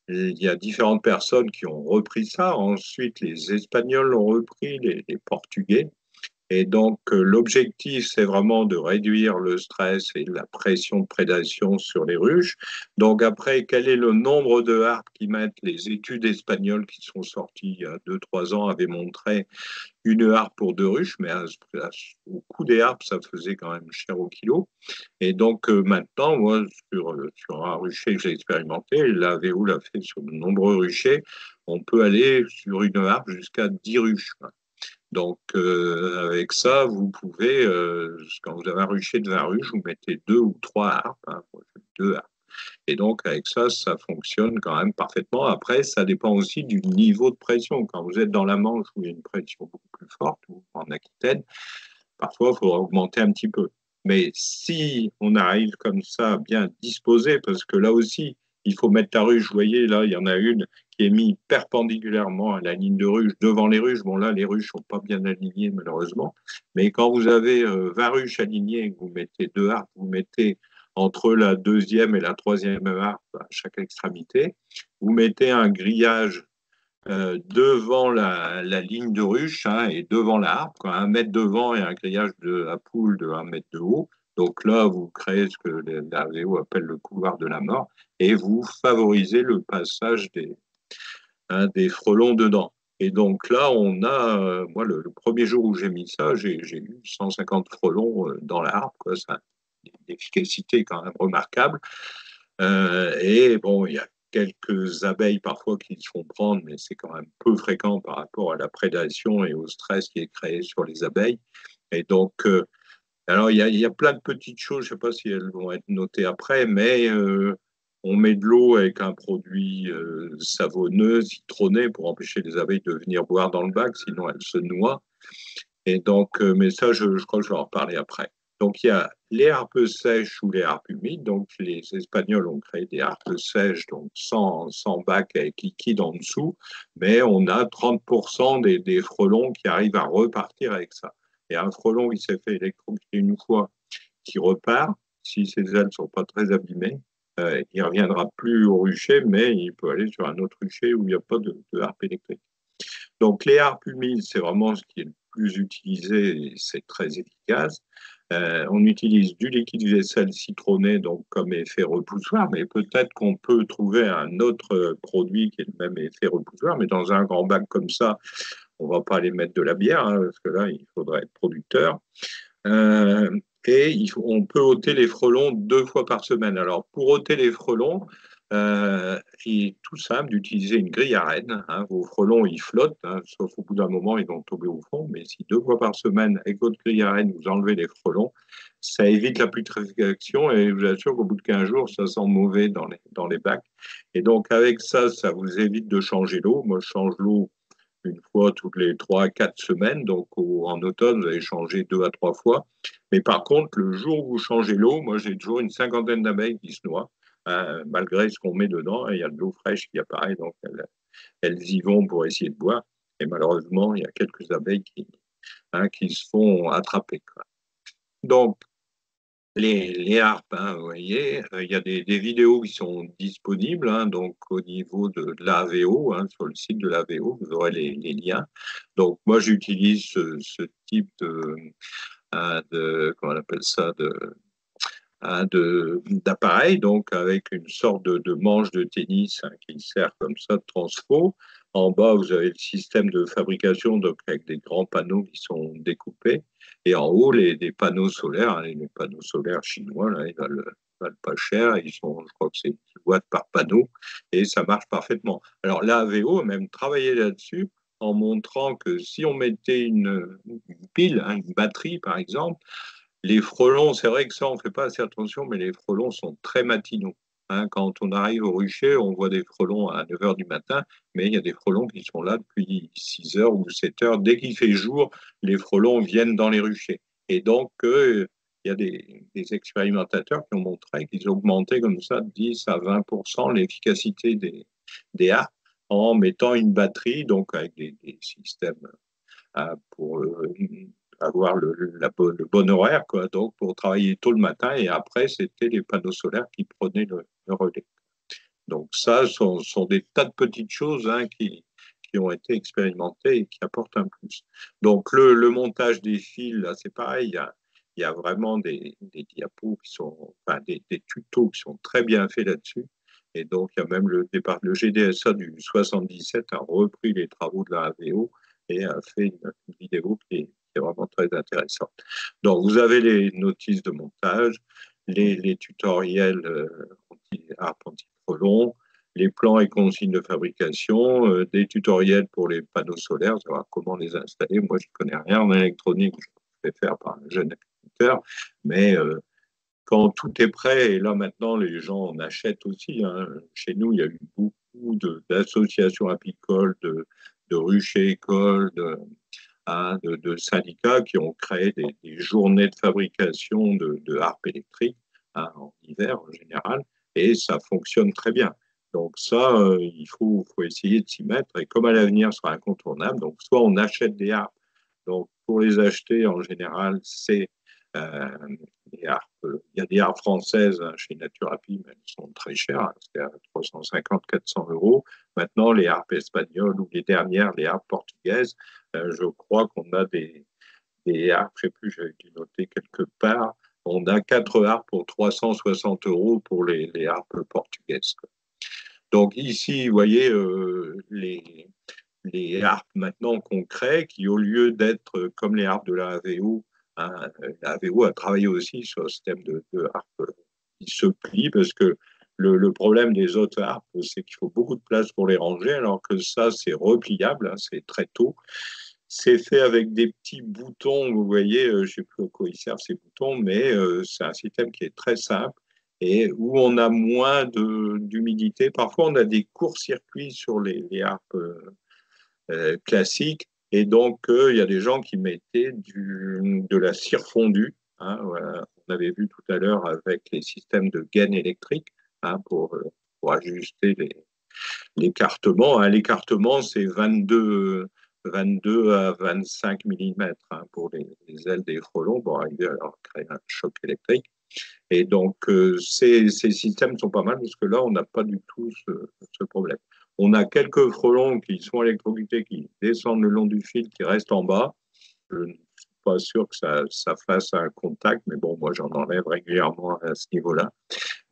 il y a différentes personnes qui ont repris ça. Ensuite, les Espagnols l'ont repris, les Portugais. Et donc, l'objectif, c'est vraiment de réduire le stress et la pression de prédation sur les ruches. Donc, après, quel est le nombre de harpes qui mettent les études espagnoles qui sont sorties il y a 2, 3 ans avaient montré une harpe pour 2 ruches, mais au coût des harpes, ça faisait quand même cher au kilo. Et donc, maintenant, moi, sur un rucher que j'ai expérimenté, la VO l'a fait sur de nombreux ruchers, on peut aller sur une harpe jusqu'à 10 ruches. Donc, avec ça, vous pouvez, quand vous avez un rucher de 20 ruches, vous mettez deux ou trois harpes, hein, moi, je fais deux harpes. Et donc, avec ça, ça fonctionne quand même parfaitement. Après, ça dépend aussi du niveau de pression. Quand vous êtes dans la Manche où il y a une pression beaucoup plus forte, ou en Aquitaine, parfois, il faudra augmenter un petit peu. Mais si on arrive comme ça, bien disposé, parce que là aussi, il faut mettre la ruche. Vous voyez, là, il y en a une qui est mise perpendiculairement à la ligne de ruche, devant les ruches. Bon, là, les ruches ne sont pas bien alignées, malheureusement. Mais quand vous avez 20 ruches alignées, vous mettez deux harpes, vous mettez entre la deuxième et la troisième harpe à chaque extrémité, vous mettez un grillage devant la ligne de ruche, hein, et devant la harpe, quoi, un mètre devant et un grillage de la poule de un mètre de haut. Donc là, vous créez ce que la VO appelle le couloir de la mort et vous favorisez le passage hein, des frelons dedans. Et donc là, on a, moi, le premier jour où j'ai mis ça, j'ai eu 150 frelons dans la harpe, quoi. Ça a une efficacité quand même remarquable. Et bon, il y a quelques abeilles parfois qui se font prendre, mais c'est quand même peu fréquent par rapport à la prédation et au stress qui est créé sur les abeilles. Et donc, alors il y a plein de petites choses, je ne sais pas si elles vont être notées après, mais on met de l'eau avec un produit savonneux, citronné, pour empêcher les abeilles de venir boire dans le bac, sinon elles se noient. Et donc, mais ça, je crois que je vais en reparler après. Donc, il y a les harpes sèches ou les harpes humides. Donc, les Espagnols ont créé des harpes sèches, donc sans bac avec liquide en dessous, mais on a 30% des frelons qui arrivent à repartir avec ça. Et un frelon qui s'est fait électrocuter une fois, qui repart, si ses ailes ne sont pas très abîmées, il ne reviendra plus au rucher, mais il peut aller sur un autre rucher où il n'y a pas de harpe électrique. Donc, les harpes humides, c'est vraiment ce qui est le plus utilisé et c'est très efficace. On utilise du liquide vaisselle citronné donc comme effet repoussoir, mais peut-être qu'on peut trouver un autre produit qui est le même effet repoussoir, mais dans un grand bac comme ça, on ne va pas aller mettre de la bière, hein, parce que là, il faudrait être producteur. Euh, et on peut ôter les frelons 2 fois par semaine. Alors, pour ôter les frelons, il est tout simple d'utiliser une grille à rennes, hein. Vos frelons, ils flottent, hein, sauf au bout d'un moment, ils vont tomber au fond. Mais si 2 fois par semaine, avec votre grille à rennes, vous enlevez les frelons, ça évite la putréfaction et je vous assure qu'au bout de 15 jours, ça sent mauvais dans les bacs. Et donc, avec ça, ça vous évite de changer l'eau. Moi, je change l'eau une fois toutes les 3 à 4 semaines. Donc, en automne, vous allez changer 2 à 3 fois. Mais par contre, le jour où vous changez l'eau, moi, j'ai toujours une cinquantaine d'abeilles qui se noient, hein, malgré ce qu'on met dedans. Et il y a de l'eau fraîche qui apparaît, donc elles y vont pour essayer de boire. Et malheureusement, il y a quelques abeilles hein, qui se font attraper, quoi. Donc, les harpes, hein, vous voyez, il y a des vidéos qui sont disponibles, hein, donc au niveau de l'AVO, hein, sur le site de l'AVO, vous aurez les liens. Donc moi, j'utilise ce type comment on appelle ça, hein, d'appareil, donc avec une sorte de manche de tennis, hein, qui sert comme ça de transfo. En bas, vous avez le système de fabrication, donc avec des grands panneaux qui sont découpés. Et en haut, des panneaux solaires, hein, les panneaux solaires chinois, là, valent pas cher. Ils sont, je crois que c'est 10 watts par panneau et ça marche parfaitement. Alors la AVO a même travaillé là-dessus en montrant que si on mettait une pile, hein, une batterie par exemple, les frelons, c'est vrai que ça, on ne fait pas assez attention, mais les frelons sont très matinaux. Hein, quand on arrive au rucher, on voit des frelons à 9 heures du matin, mais il y a des frelons qui sont là depuis 6 heures ou 7 heures. Dès qu'il fait jour, les frelons viennent dans les ruchers. Et donc, il y a des expérimentateurs qui ont montré qu'ils augmentaient comme ça de 10 à 20% l'efficacité des harpes en mettant une batterie, donc avec des systèmes, pour avoir le bon horaire, quoi. Donc, pour travailler tôt le matin et après, c'était les panneaux solaires qui prenaient le relais. Donc, ça sont des tas de petites choses, hein, qui ont été expérimentées et qui apportent un plus. Donc, le montage des fils, là, c'est pareil. Il y a vraiment des diapos qui sont, enfin, des tutos qui sont très bien faits là-dessus. Et donc, il y a même le GDSA du 77 a repris les travaux de la AVO et a fait une vidéo qui est vraiment très intéressante. Donc, vous avez les notices de montage, les tutoriels anti-frelons, les plans et consignes de fabrication, des tutoriels pour les panneaux solaires, savoir comment les installer. Moi, je ne connais rien en électronique, je fais faire par un jeune agriculteur, mais quand tout est prêt, et là maintenant les gens en achètent aussi, hein. Chez nous, il y a eu beaucoup d'associations apicoles, de ruchers écoles, de syndicats qui ont créé des journées de fabrication de harpe électrique, hein, en hiver en général, et ça fonctionne très bien. Donc ça, il faut essayer de s'y mettre, et comme à l'avenir sera incontournable, donc soit on achète des harpes, donc pour les acheter en général, c'est euh, des harpes. Il y a des harpes françaises, hein, chez Naturapi, mais elles sont très chères, hein, c'est à 350-400 euros. Maintenant, les harpes espagnoles ou les dernières, les harpes portugaises, je crois qu'on a des harpes, je ne sais plus, j'avais dû noter quelque part, on a 4 harpes pour 360 euros pour les harpes portugaises, quoi. Donc ici, vous voyez, les harpes maintenant qu'on crée, qui au lieu d'être comme les harpes de la AVO, hein, la AVO a travaillé aussi sur le système de harpes qui se plient, parce que le problème des autres harpes, c'est qu'il faut beaucoup de place pour les ranger, alors que ça, c'est repliable, hein, c'est très tôt. C'est fait avec des petits boutons, vous voyez, je ne sais plus à quoi ils servent ces boutons, mais c'est un système qui est très simple et où on a moins d'humidité. Parfois, on a des courts-circuits sur les harpes classiques, et donc il y a des gens qui mettaient de la cire fondue, hein, voilà. On avait vu tout à l'heure avec les systèmes de gaine électrique, hein, pour ajuster l'écartement, hein. L'écartement, c'est 22 à 25 millimètres, hein, pour les ailes des frelons, pour arriver à leur créer un choc électrique. Et donc, ces systèmes sont pas mal, parce que là, on n'a pas du tout ce problème. On a quelques frelons qui sont électrocutés, qui descendent le long du fil, qui restent en bas. Je ne suis pas sûr que ça fasse un contact, mais bon, moi, j'en enlève régulièrement à ce niveau-là.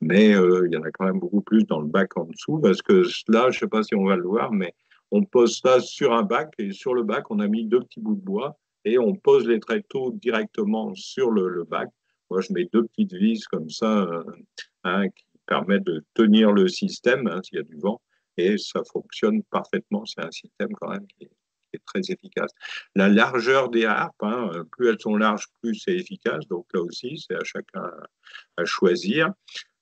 Mais il y en a quand même beaucoup plus dans le bac en dessous, parce que là, je ne sais pas si on va le voir, mais on pose ça sur un bac, et sur le bac, on a mis deux petits bouts de bois, et on pose les tréteaux directement sur le bac. Moi, je mets deux petites vis comme ça, hein, qui permettent de tenir le système, hein, s'il y a du vent, et ça fonctionne parfaitement. C'est un système quand même qui est très efficace. La largeur des harpes, hein, plus elles sont larges, plus c'est efficace. Donc là aussi, c'est à chacun à choisir.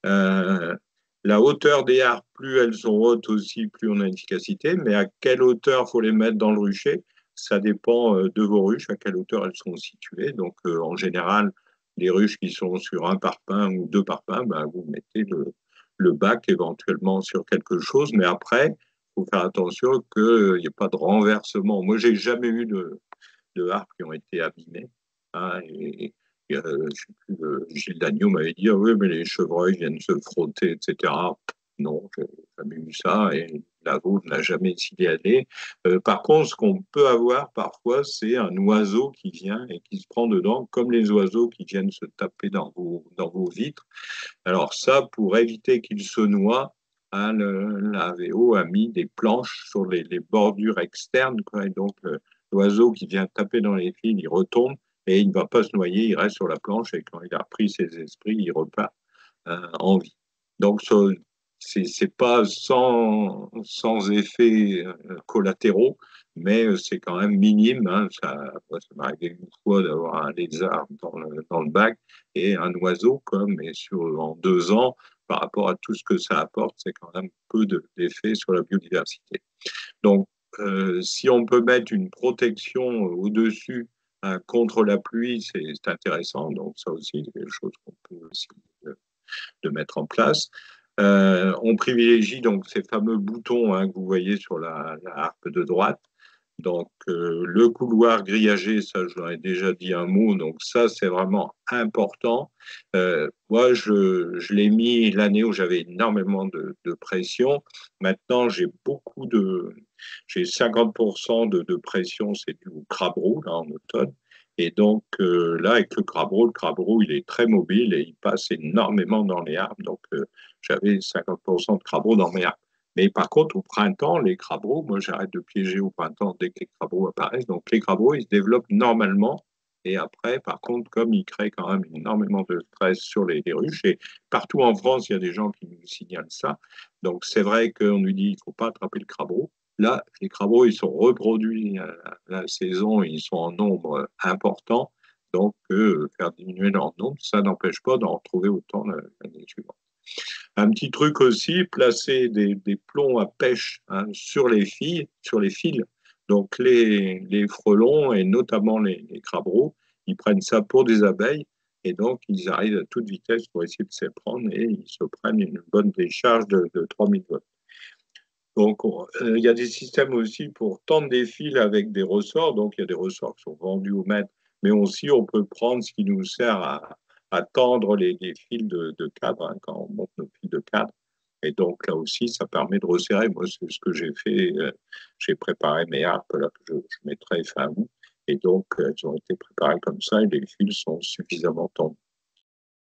Euh, la hauteur des harpes, plus elles sont hautes aussi, plus on a une efficacité. Mais à quelle hauteur faut les mettre dans le rucher, ça dépend de vos ruches, à quelle hauteur elles sont situées. Donc en général, les ruches qui sont sur un parpaing ou deux parpaings, ben, vous mettez le bac éventuellement sur quelque chose. Mais après, il faut faire attention qu'il n'y ait pas de renversement. Moi, j'ai jamais eu de harpes qui ont été abîmées, hein, et, je sais plus, Gilles Dagneau m'avait dit, ah oui, mais les chevreuils viennent se frotter, etc. Non, j'ai jamais eu ça, et la vôtre n'a essayé d'y aller. Par contre, ce qu'on peut avoir parfois, c'est un oiseau qui vient et qui se prend dedans, comme les oiseaux qui viennent se taper dans vos vitres. Alors ça, pour éviter qu'il se noie, hein, la AVO a mis des planches sur les bordures externes, quoi, et donc l'oiseau qui vient taper dans les fils, il retombe et il ne va pas se noyer, il reste sur la planche, et quand il a repris ses esprits, il repart en vie. Donc c'est pas sans effets collatéraux, mais c'est quand même minime, hein. Ça m'est arrivé une fois d'avoir un lézard dans le bac et un oiseau, comme, et en 2 ans, par rapport à tout ce que ça apporte, c'est quand même peu d'effets sur la biodiversité. Donc, si on peut mettre une protection au-dessus, contre la pluie, c'est intéressant. Donc, ça aussi, c'est quelque chose qu'on peut aussi de mettre en place. On privilégie donc ces fameux boutons, hein, que vous voyez sur la harpe de droite. Donc, le couloir grillagé, ça, je l'en ai déjà dit un mot, donc ça, c'est vraiment important. Moi, je l'ai mis l'année où j'avais énormément de pression. Maintenant, j'ai 50% de pression, c'est du crabe roux, là, en automne. Et donc, là, avec le crabe roux, il est très mobile et il passe énormément dans les arbres. Donc, j'avais 50% de crabe roux dans mes arbres. Mais par contre, au printemps, les crabreaux, moi j'arrête de piéger au printemps dès que les crabreaux apparaissent. Donc les crabreaux, ils se développent normalement Et après, par contre, comme il crée quand même énormément de stress sur les ruches, et partout en France, il y a des gens qui nous signalent ça. Donc, c'est vrai qu'on nous dit qu'il ne faut pas attraper le crabeau. Là, les crabreaux, ils sont reproduits à la saison, ils sont en nombre important. Donc, faire diminuer leur nombre, ça n'empêche pas d'en retrouver autant l'année suivante. Un petit truc aussi, placer des plombs à pêche hein, sur les filles, sur les fils. Donc les frelons et notamment les crabreaux, ils prennent ça pour des abeilles et donc ils arrivent à toute vitesse pour essayer de s'y prendre et ils se prennent une bonne décharge de 3000 volts. Donc il y a des systèmes aussi pour tendre des fils avec des ressorts. Donc il y a des ressorts qui sont vendus au mètre, mais aussi on peut prendre ce qui nous sert à tendre les fils de cadre hein, quand on monte nos fils de cadre. Et donc là aussi, ça permet de resserrer. Moi, c'est ce que j'ai fait. J'ai préparé mes harpes là, que je mettrai fin août. Et donc, elles ont été préparées comme ça et les fils sont suffisamment tendus.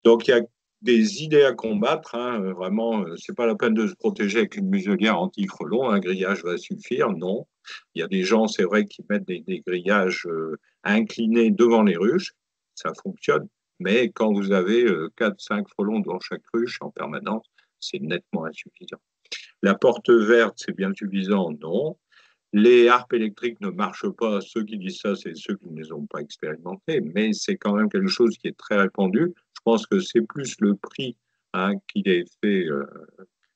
Donc, il y a des idées à combattre. Hein, vraiment, c'est pas la peine de se protéger avec une muselière anti-frelon. Un grillage va suffire. Non. Il y a des gens, c'est vrai, qui mettent des grillages inclinés devant les ruches. Ça fonctionne. Mais quand vous avez 4-5 frelons devant chaque ruche en permanence, c'est nettement insuffisant. La porte verte, c'est bien suffisant? Non. Les harpes électriques ne marchent pas. Ceux qui disent ça, c'est ceux qui ne les ont pas expérimentées, mais c'est quand même quelque chose qui est très répandu. Je pense que c'est plus le prix hein, qui les fait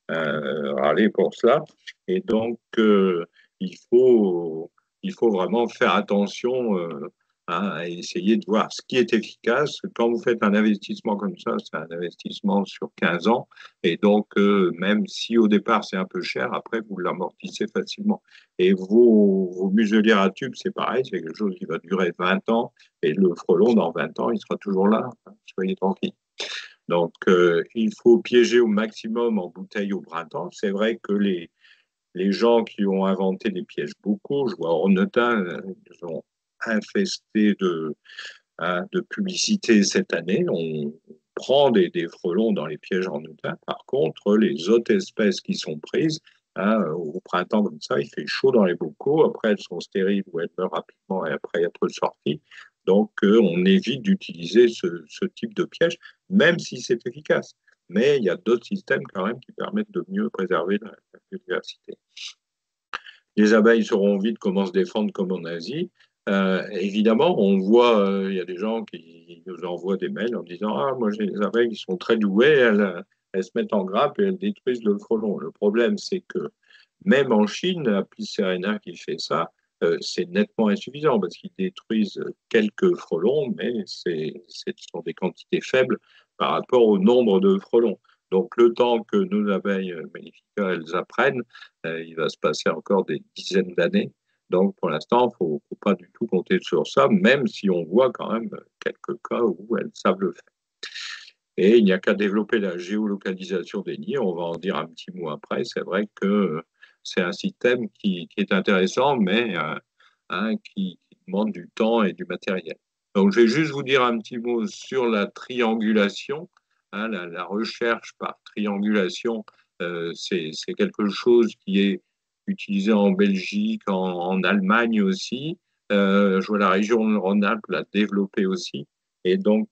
râler pour cela. Et donc, il faut, il faut vraiment faire attention hein, à essayer de voir ce qui est efficace. Quand vous faites un investissement comme ça, c'est un investissement sur 15 ans. Et donc, même si au départ c'est un peu cher, après vous l'amortissez facilement. Et vos muselières à tubes, c'est pareil, c'est quelque chose qui va durer 20 ans. Et le frelon, dans 20 ans, il sera toujours là. Soyez tranquille. Donc, il faut piéger au maximum en bouteille au printemps. C'est vrai que les gens qui ont inventé des pièges beaucoup, je vois Ornetin, ils ont infesté hein, de publicité cette année. On prend des frelons dans les pièges Ornetin. Par contre, les autres espèces qui sont prises, hein, au printemps comme ça, il fait chaud dans les bocaux. Après, elles sont stériles ou elles meurent rapidement et après être sorties. Donc, on évite d'utiliser ce type de piège, même si c'est efficace. Mais il y a d'autres systèmes quand même qui permettent de mieux préserver la biodiversité. Les abeilles sauront vite comment se défendre comme en Asie. Évidemment, on voit, il y a des gens qui nous envoient des mails en disant ah, moi j'ai des abeilles qui sont très douées, elles se mettent en grappe et elles détruisent le frelon. Le problème, c'est que même en Chine, Apis cerana qui fait ça, c'est nettement insuffisant parce qu'ils détruisent quelques frelons, mais ce sont des quantités faibles par rapport au nombre de frelons. Donc, le temps que nos abeilles Mellifica, elles apprennent, il va se passer encore des dizaines d'années. Donc, pour l'instant, il ne faut pas du tout compter sur ça, même si on voit quand même quelques cas où elles savent le faire. Et il n'y a qu'à développer la géolocalisation des nids. On va en dire un petit mot après. C'est vrai que c'est un système qui est intéressant, mais hein, qui demande du temps et du matériel. Donc, je vais juste vous dire un petit mot sur la triangulation. Hein, la recherche par triangulation, c'est quelque chose qui est utilisé en Belgique, en Allemagne aussi. Je vois la région de Rhône-Alpes l'a développé aussi. Et donc,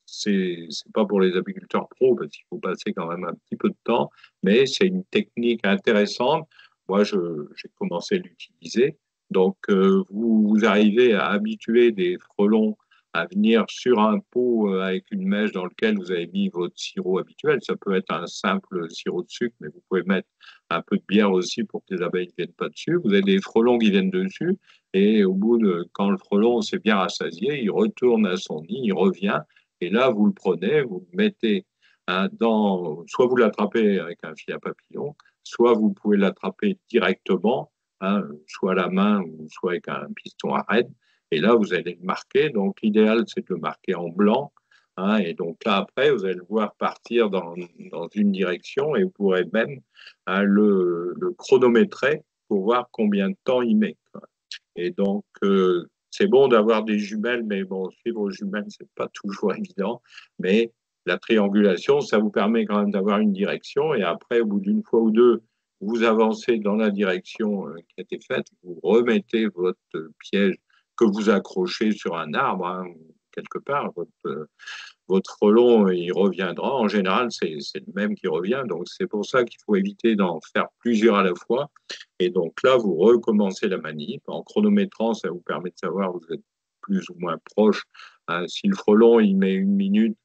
c'est pas pour les apiculteurs pros parce qu'il faut passer quand même un petit peu de temps, mais c'est une technique intéressante. Moi, j'ai commencé à l'utiliser. Donc, vous arrivez à habituer des frelons à venir sur un pot avec une mèche dans lequel vous avez mis votre sirop habituel. Ça peut être un simple sirop de sucre, mais vous pouvez mettre un peu de bière aussi pour que les abeilles ne viennent pas dessus. Vous avez des frelons qui viennent dessus et au bout de, quand le frelon s'est bien rassasié, il retourne à son nid, il revient et là, vous le prenez, vous le mettez hein, soit vous l'attrapez avec un fil à papillon, soit vous pouvez l'attraper directement, hein, soit à la main ou soit avec un piston à raide. Et là, vous allez le marquer. Donc, l'idéal, c'est de le marquer en blanc. Hein, et donc là, après, vous allez le voir partir dans une direction et vous pourrez même hein, le chronométrer pour voir combien de temps il met. Et donc, c'est bon d'avoir des jumelles, mais bon, suivre aux jumelles, c'est pas toujours évident. Mais la triangulation, ça vous permet quand même d'avoir une direction. Et après, au bout d'une fois ou deux, vous avancez dans la direction qui a été faite, vous remettez votre piège que vous accrochez sur un arbre, hein, quelque part. Votre frelon, il reviendra. En général, c'est le même qui revient. Donc, c'est pour ça qu'il faut éviter d'en faire plusieurs à la fois. Et donc là, vous recommencez la manip. En chronométrant, ça vous permet de savoir vous êtes plus ou moins proche. Si le frelon, il met 1 minute,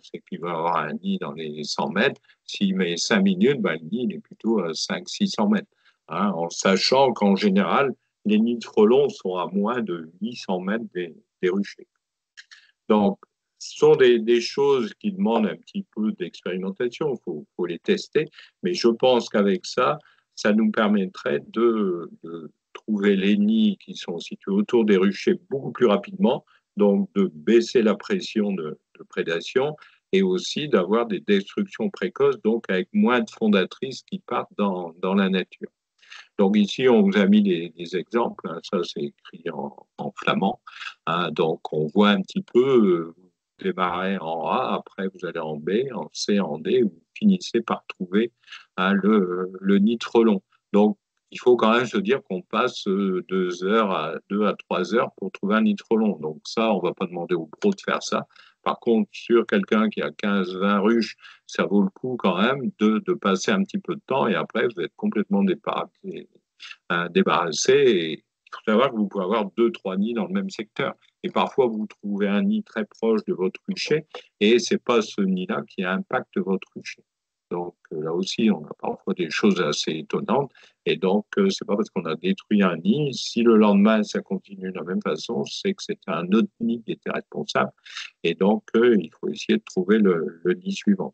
c'est qu'il va avoir un nid dans les 100 mètres. S'il met 5 minutes, le nid, il est plutôt à 500-600 mètres. En sachant qu'en général, les nids de frelons sont à moins de 800 mètres des ruchers. Donc, ce sont des choses qui demandent un petit peu d'expérimentation, faut les tester, mais je pense qu'avec ça, ça nous permettrait de trouver les nids qui sont situés autour des ruchers beaucoup plus rapidement, donc de baisser la pression de prédation et aussi d'avoir des destructions précoces, donc avec moins de fondatrices qui partent dans la nature. Donc ici, on vous a mis des exemples, hein, ça c'est écrit en flamand, hein, donc on voit un petit peu, vous démarrez en A, après vous allez en B, en C, en D, vous finissez par trouver, hein, le nid de frelon. Donc il faut quand même se dire qu'on passe 2 à 3 heures pour trouver un nid de frelon. Donc ça, on ne va pas demander aux pros de faire ça. Par contre, sur quelqu'un qui a 15-20 ruches, ça vaut le coup quand même de passer un petit peu de temps et après, vous êtes complètement débarrassé. Et il faut savoir que vous pouvez avoir 2, 3 nids dans le même secteur. Et parfois, vous trouvez un nid très proche de votre rucher et ce n'est pas ce nid-là qui impacte votre rucher. Donc là aussi, on a parfois des choses assez étonnantes. Et donc, c'est pas parce qu'on a détruit un nid, si le lendemain ça continue de la même façon, c'est que c'était un autre nid qui était responsable. Et donc, il faut essayer de trouver le nid suivant.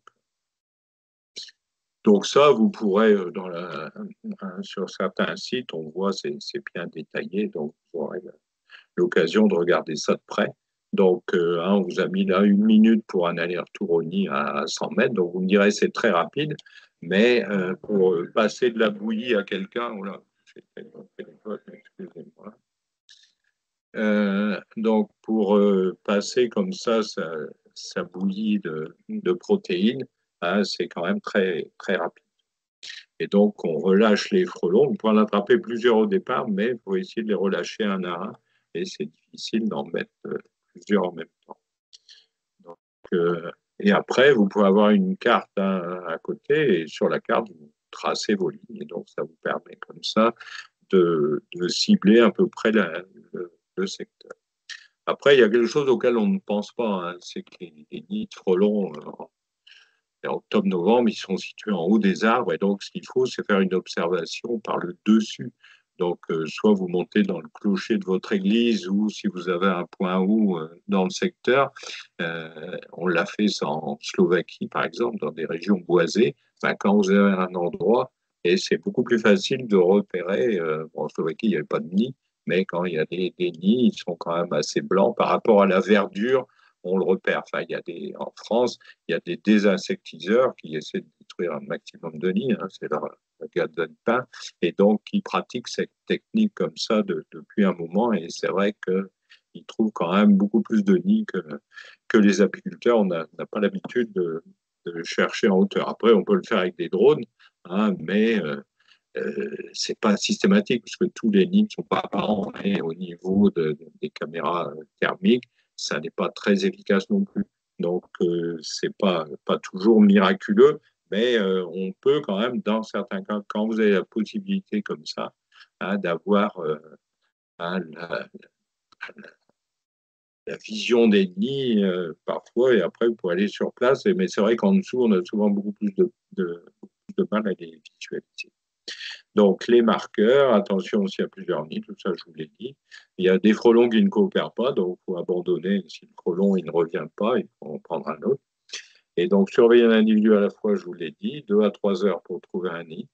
Donc ça, vous pourrez, sur certains sites, on voit, c'est bien détaillé, donc vous aurez l'occasion de regarder ça de près. Donc, on vous a mis là 1 minute pour un aller-retour au nid à 100 mètres. Donc, vous me direz, c'est très rapide, mais pour passer de la bouillie à quelqu'un, oh là, j'ai fait mon téléphone, excusez-moi. Donc, pour passer comme ça, sa bouillie de protéines, hein, c'est quand même très, très rapide. Et donc, on relâche les frelons. On peut en attraper plusieurs au départ, mais il faut essayer de les relâcher un à un. Et c'est difficile d'en mettre plusieurs en même temps. Donc, et après, vous pouvez avoir une carte à côté. Et sur la carte, vous tracez vos lignes. Et donc, ça vous permet comme ça de cibler à peu près le secteur. Après, il y a quelque chose auquel on ne pense pas. Hein, c'est que les nids de frelons, en octobre-novembre, ils sont situés en haut des arbres. Et donc, ce qu'il faut, c'est faire une observation par le dessus. Donc, soit vous montez dans le clocher de votre église, ou si vous avez un point haut dans le secteur, on l'a fait ça en Slovaquie, par exemple, dans des régions boisées. Ben, quand vous avez un endroit, et c'est beaucoup plus facile de repérer, bon, en Slovaquie, il n'y avait pas de nid, mais quand il y a des nids, ils sont quand même assez blancs par rapport à la verdure, on le repère. Enfin, en France, il y a des désinsectiseurs qui essaient de détruire un maximum de nids, hein, c'est leur gagne-pain, et donc ils pratiquent cette technique comme ça depuis un moment, et c'est vrai qu'ils trouvent quand même beaucoup plus de nids que les apiculteurs. On n'a pas l'habitude de chercher en hauteur. Après, on peut le faire avec des drones, hein, mais c'est pas systématique parce que tous les nids ne sont pas apparents et au niveau des caméras thermiques, ça n'est pas très efficace non plus. Donc, c'est pas toujours miraculeux, mais on peut quand même, dans certains cas, quand vous avez la possibilité comme ça, hein, d'avoir hein, la vision des nids parfois, et après, vous pouvez aller sur place. Mais c'est vrai qu'en dessous, on a souvent beaucoup plus beaucoup plus de mal à les visualiser. Donc, les marqueurs, attention s'il y a plusieurs nids, tout ça, je vous l'ai dit. Il y a des frelons qui ne coopèrent pas, donc il faut abandonner. Si le frelon il ne revient pas, il faut en prendre un autre. Et donc, surveiller un individu à la fois, je vous l'ai dit, 2 à 3 heures pour trouver un nid.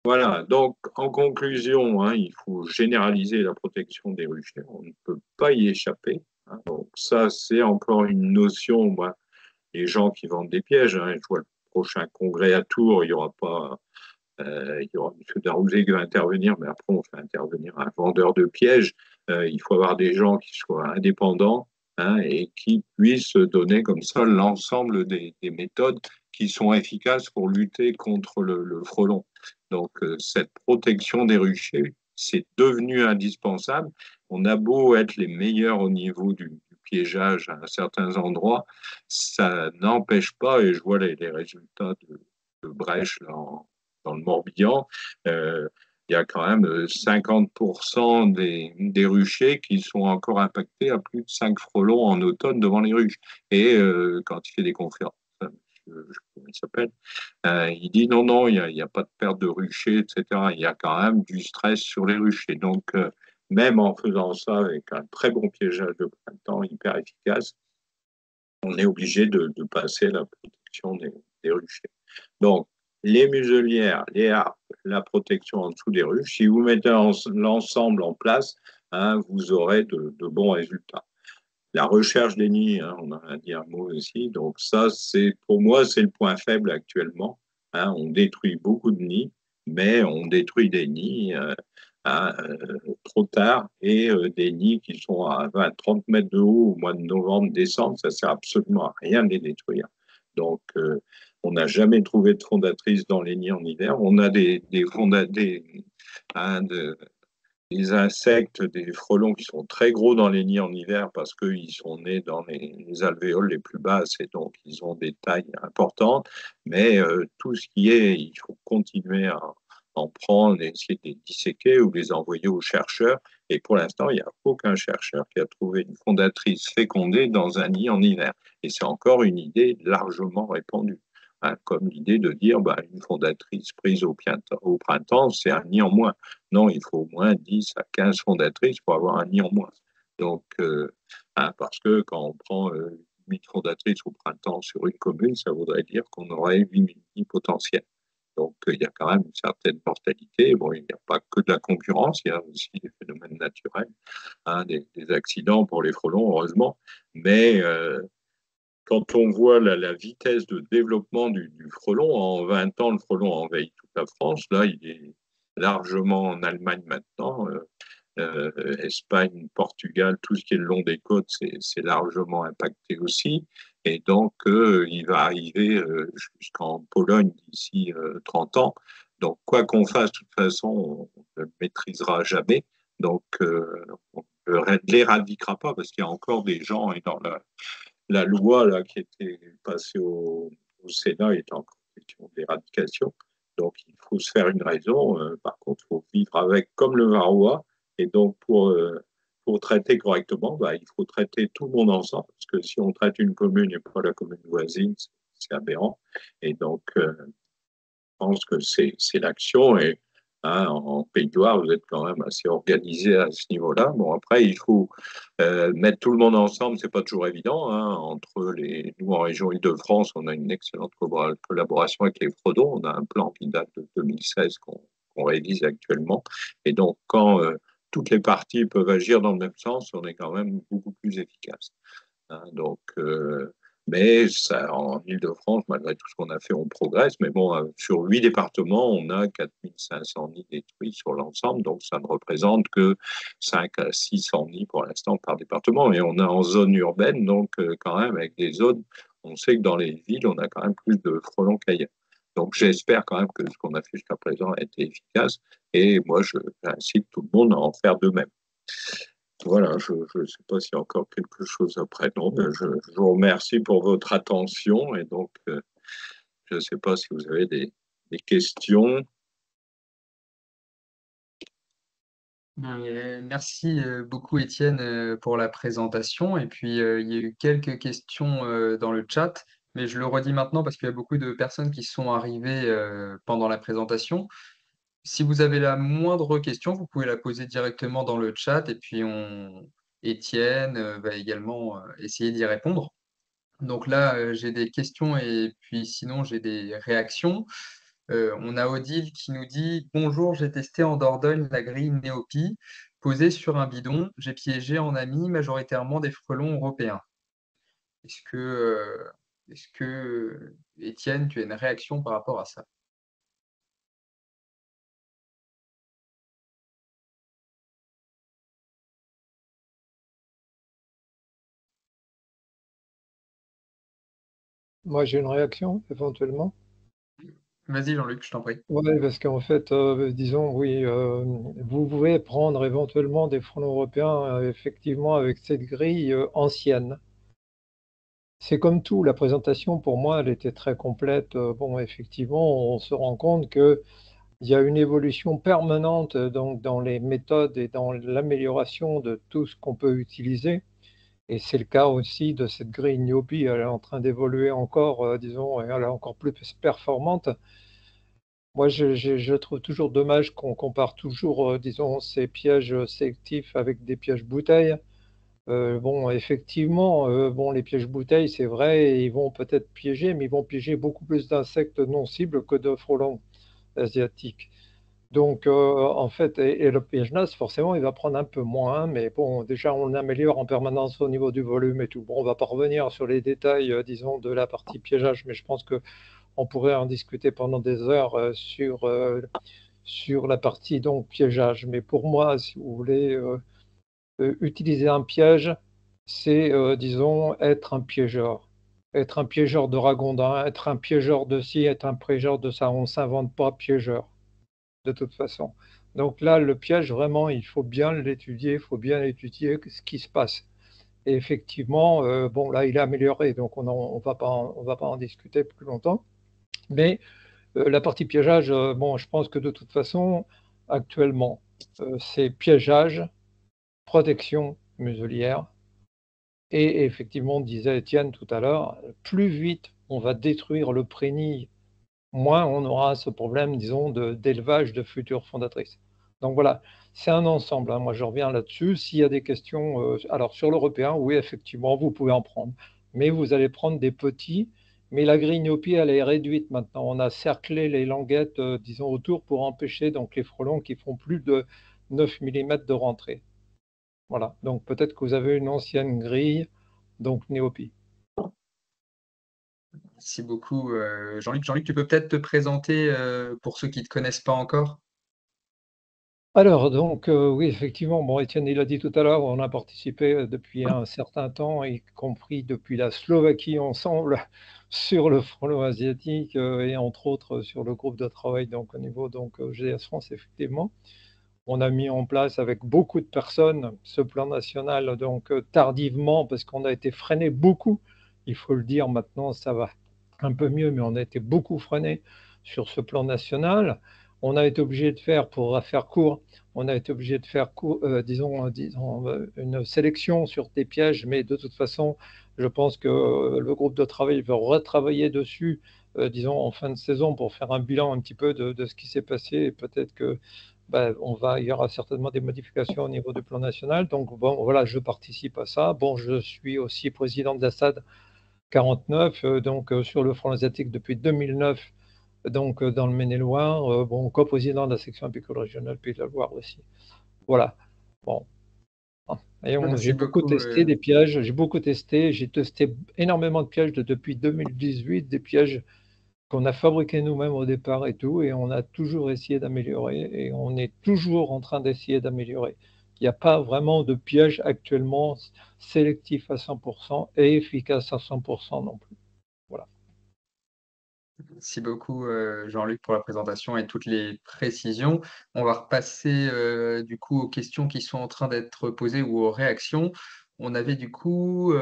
Voilà, donc en conclusion, hein, il faut généraliser la protection des ruchers. On ne peut pas y échapper. Hein. Donc, ça, c'est encore une notion. Moi, les gens qui vendent des pièges, hein, je vois le prochain congrès à Tours, il n'y aura pas. Il y aura M. Darouzé qui va intervenir, mais après, on fait intervenir un vendeur de pièges. Il faut avoir des gens qui soient indépendants, hein, et qui puissent donner comme ça l'ensemble des méthodes qui sont efficaces pour lutter contre le frelon. Donc, cette protection des ruchers, c'est devenu indispensable. on a beau être les meilleurs au niveau du piégeage à certains endroits, ça n'empêche pas, et je vois les résultats de Brèche là, dans le Morbihan, il y a quand même 50% des ruchers qui sont encore impactés à plus de 5 frelons en automne devant les ruches. Et quand il fait des conférences, comment il s'appelle, il dit non, non, il y a pas de perte de ruchers, etc. Il y a quand même du stress sur les ruchers. Donc, même en faisant ça avec un très bon piégeage de printemps hyper efficace, on est obligé de passer la protection des ruchers. Donc, les muselières, les harpes, la protection en dessous des ruches, si vous mettez l'ensemble en place, hein, vous aurez de bons résultats. La recherche des nids, hein, on en a dit un mot aussi, donc ça, c'est pour moi, c'est le point faible actuellement. Hein, on détruit beaucoup de nids, mais on détruit des nids hein, trop tard et des nids qui sont à 20-30 mètres de haut au mois de novembre, décembre, ça sert absolument à rien de les détruire. Donc, on n'a jamais trouvé de fondatrice dans les nids en hiver. On a hein, des insectes, des frelons qui sont très gros dans les nids en hiver parce qu'ils sont nés dans les alvéoles les plus basses et donc ils ont des tailles importantes. Mais tout ce qui est, il faut continuer à en prendre et essayer de les disséquer ou les envoyer aux chercheurs. Et pour l'instant, il n'y a aucun chercheur qui a trouvé une fondatrice fécondée dans un nid en hiver. Et c'est encore une idée largement répandue. Hein, comme l'idée de dire bah, une fondatrice prise au printemps, c'est un nid en moins. Non, il faut au moins 10 à 15 fondatrices pour avoir un nid en moins. Donc, hein, parce que quand on prend 8 fondatrices au printemps sur une commune, ça voudrait dire qu'on aurait 8 000 nids potentiels. Donc, il y a quand même une certaine mortalité. Bon, il n'y a pas que de la concurrence, il y a aussi des phénomènes naturels, hein, des accidents pour les frelons, heureusement. Mais quand on voit la vitesse de développement du frelon, en 20 ans, le frelon envahit toute la France. Là, il est largement en Allemagne maintenant. Espagne, Portugal, tout ce qui est le long des côtes, c'est largement impacté aussi. Et donc, il va arriver jusqu'en Pologne d'ici 30 ans. Donc, quoi qu'on fasse, de toute façon, on ne le maîtrisera jamais. Donc, on ne l'éradiquera pas parce qu'il y a encore des gens, et dans la loi là, qui était passée au Sénat est en question d'éradication. Donc, il faut se faire une raison. Par contre, il faut vivre avec comme le varroa. Et donc, pour traiter correctement, bah, il faut traiter tout le monde ensemble. Parce que si on traite une commune et pas la commune voisine, c'est aberrant. Et donc, pense que c'est l'action. Et hein, en Pays de Loire, vous êtes quand même assez organisé à ce niveau-là. Bon, après, il faut mettre tout le monde ensemble, c'est pas toujours évident. Hein, nous, en région Île-de-France, on a une excellente collaboration avec les Frodons. On a un plan qui date de 2016 qu'on révise actuellement. Et donc, quand toutes les parties peuvent agir dans le même sens, on est quand même beaucoup plus efficace. Hein, donc, mais ça, en Île-de-France, malgré tout ce qu'on a fait, on progresse. Mais bon, sur 8 départements, on a 4500 nids détruits sur l'ensemble. Donc, ça ne représente que 5 à 600 nids pour l'instant par département. Et on a en zone urbaine, donc quand même, avec des zones, on sait que dans les villes, on a quand même plus de frelons qu'ailleurs. Donc, j'espère quand même que ce qu'on a fait jusqu'à présent a été efficace. Et moi, j'incite tout le monde à en faire de même. Voilà, je ne sais pas s'il y a encore quelque chose après. Non, mais je vous remercie pour votre attention et donc je ne sais pas si vous avez des questions. Merci beaucoup Étienne pour la présentation. Et puis il y a eu quelques questions dans le chat, mais je le redis maintenant parce qu'il y a beaucoup de personnes qui sont arrivées pendant la présentation. Si vous avez la moindre question, vous pouvez la poser directement dans le chat et puis Étienne va également essayer d'y répondre. Donc là, j'ai des questions et puis sinon j'ai des réactions. On a Odile qui nous dit: Bonjour, j'ai testé en Dordogne la grille Néopie posée sur un bidon. J'ai piégé en ami majoritairement des frelons européens. Est-ce que, Étienne, tu as une réaction par rapport à ça? Moi, j'ai une réaction, éventuellement. Vas-y, Jean-Luc, je t'en prie. Oui, parce qu'en fait, disons, oui, vous pouvez prendre éventuellement des frelons européens, effectivement, avec cette grille ancienne. C'est comme tout, la présentation, pour moi, elle était très complète. Bon, effectivement, on se rend compte qu'il y a une évolution permanente donc, dans les méthodes et dans l'amélioration de tout ce qu'on peut utiliser. Et c'est le cas aussi de cette grille Niobe. Elle est en train d'évoluer encore, disons, et elle est encore plus performante. Moi, je trouve toujours dommage qu'on compare toujours, disons, ces pièges sélectifs avec des pièges bouteilles. Bon, effectivement, bon, les pièges bouteilles, c'est vrai, ils vont peut-être piéger, mais ils vont piéger beaucoup plus d'insectes non cibles que de frelons asiatiques. Donc, en fait, et le piège NAS, forcément, il va prendre un peu moins, mais bon, déjà, on améliore en permanence au niveau du volume et tout. Bon, on va pas revenir sur les détails, disons, de la partie piégeage, mais je pense que on pourrait en discuter pendant des heures sur la partie donc piégeage. Mais pour moi, si vous voulez utiliser un piège, c'est, disons, être un piégeur. Être un piégeur de ragondin, être un piégeur de ci, être un piégeur de ça. On ne s'invente pas piégeur, de toute façon. Donc là, le piège, vraiment, il faut bien l'étudier, il faut bien étudier ce qui se passe. Et effectivement, bon, là, il est amélioré, donc on va pas en discuter plus longtemps. Mais la partie piégeage, bon, je pense que de toute façon, actuellement, c'est piégeage, protection muselière, et effectivement, disait Étienne tout à l'heure, plus vite on va détruire le prénil, moins on aura ce problème, disons, d'élevage de futures fondatrices. Donc voilà, c'est un ensemble, hein. Moi, je reviens là-dessus. S'il y a des questions, alors sur l'européen, oui, effectivement, vous pouvez en prendre, mais vous allez prendre des petits. Mais la grignopie, elle est réduite maintenant. On a cerclé les languettes, disons, autour pour empêcher donc les frelons qui font plus de 9 millimètres de rentrée. Voilà. Donc peut-être que vous avez une ancienne grille, donc néopie. Merci beaucoup, Jean-Luc. Jean-Luc, tu peux peut-être te présenter pour ceux qui ne te connaissent pas encore? Alors donc, oui, effectivement, bon, Étienne, il a dit tout à l'heure, on a participé depuis un certain temps, y compris depuis la Slovaquie ensemble, sur le frelon asiatique et entre autres sur le groupe de travail donc au niveau donc GS France, effectivement. On a mis en place avec beaucoup de personnes ce plan national donc tardivement parce qu'on a été freiné beaucoup. Il faut le dire maintenant, ça va un peu mieux, mais on a été beaucoup freiné sur ce plan national. On a été obligé de faire, pour faire court, on a été obligé de faire, disons, une sélection sur des pièges, mais de toute façon, je pense que le groupe de travail va retravailler dessus, disons, en fin de saison pour faire un bilan un petit peu de ce qui s'est passé et peut-être que ben, il y aura certainement des modifications au niveau du plan national. Donc, bon, voilà, je participe à ça. Bon, je suis aussi président de l'ASSAD 49, donc sur le front asiatique depuis 2009, donc dans le Maine-et-Loire. Bon, co-président de la section apicole régionale Pays de la Loire aussi. Voilà. Bon. Et j'ai Merci beaucoup beaucoup. testé des pièges, j'ai testé énormément de pièges depuis 2018, des pièges qu'on a fabriqué nous-mêmes au départ et tout, et on a toujours essayé d'améliorer, et on est toujours en train d'essayer d'améliorer. Il n'y a pas vraiment de piège actuellement sélectif à 100% et efficace à 100% non plus. Voilà. Merci beaucoup, Jean-Luc, pour la présentation et toutes les précisions. On va repasser, du coup, aux questions qui sont en train d'être posées ou aux réactions. On avait du coup,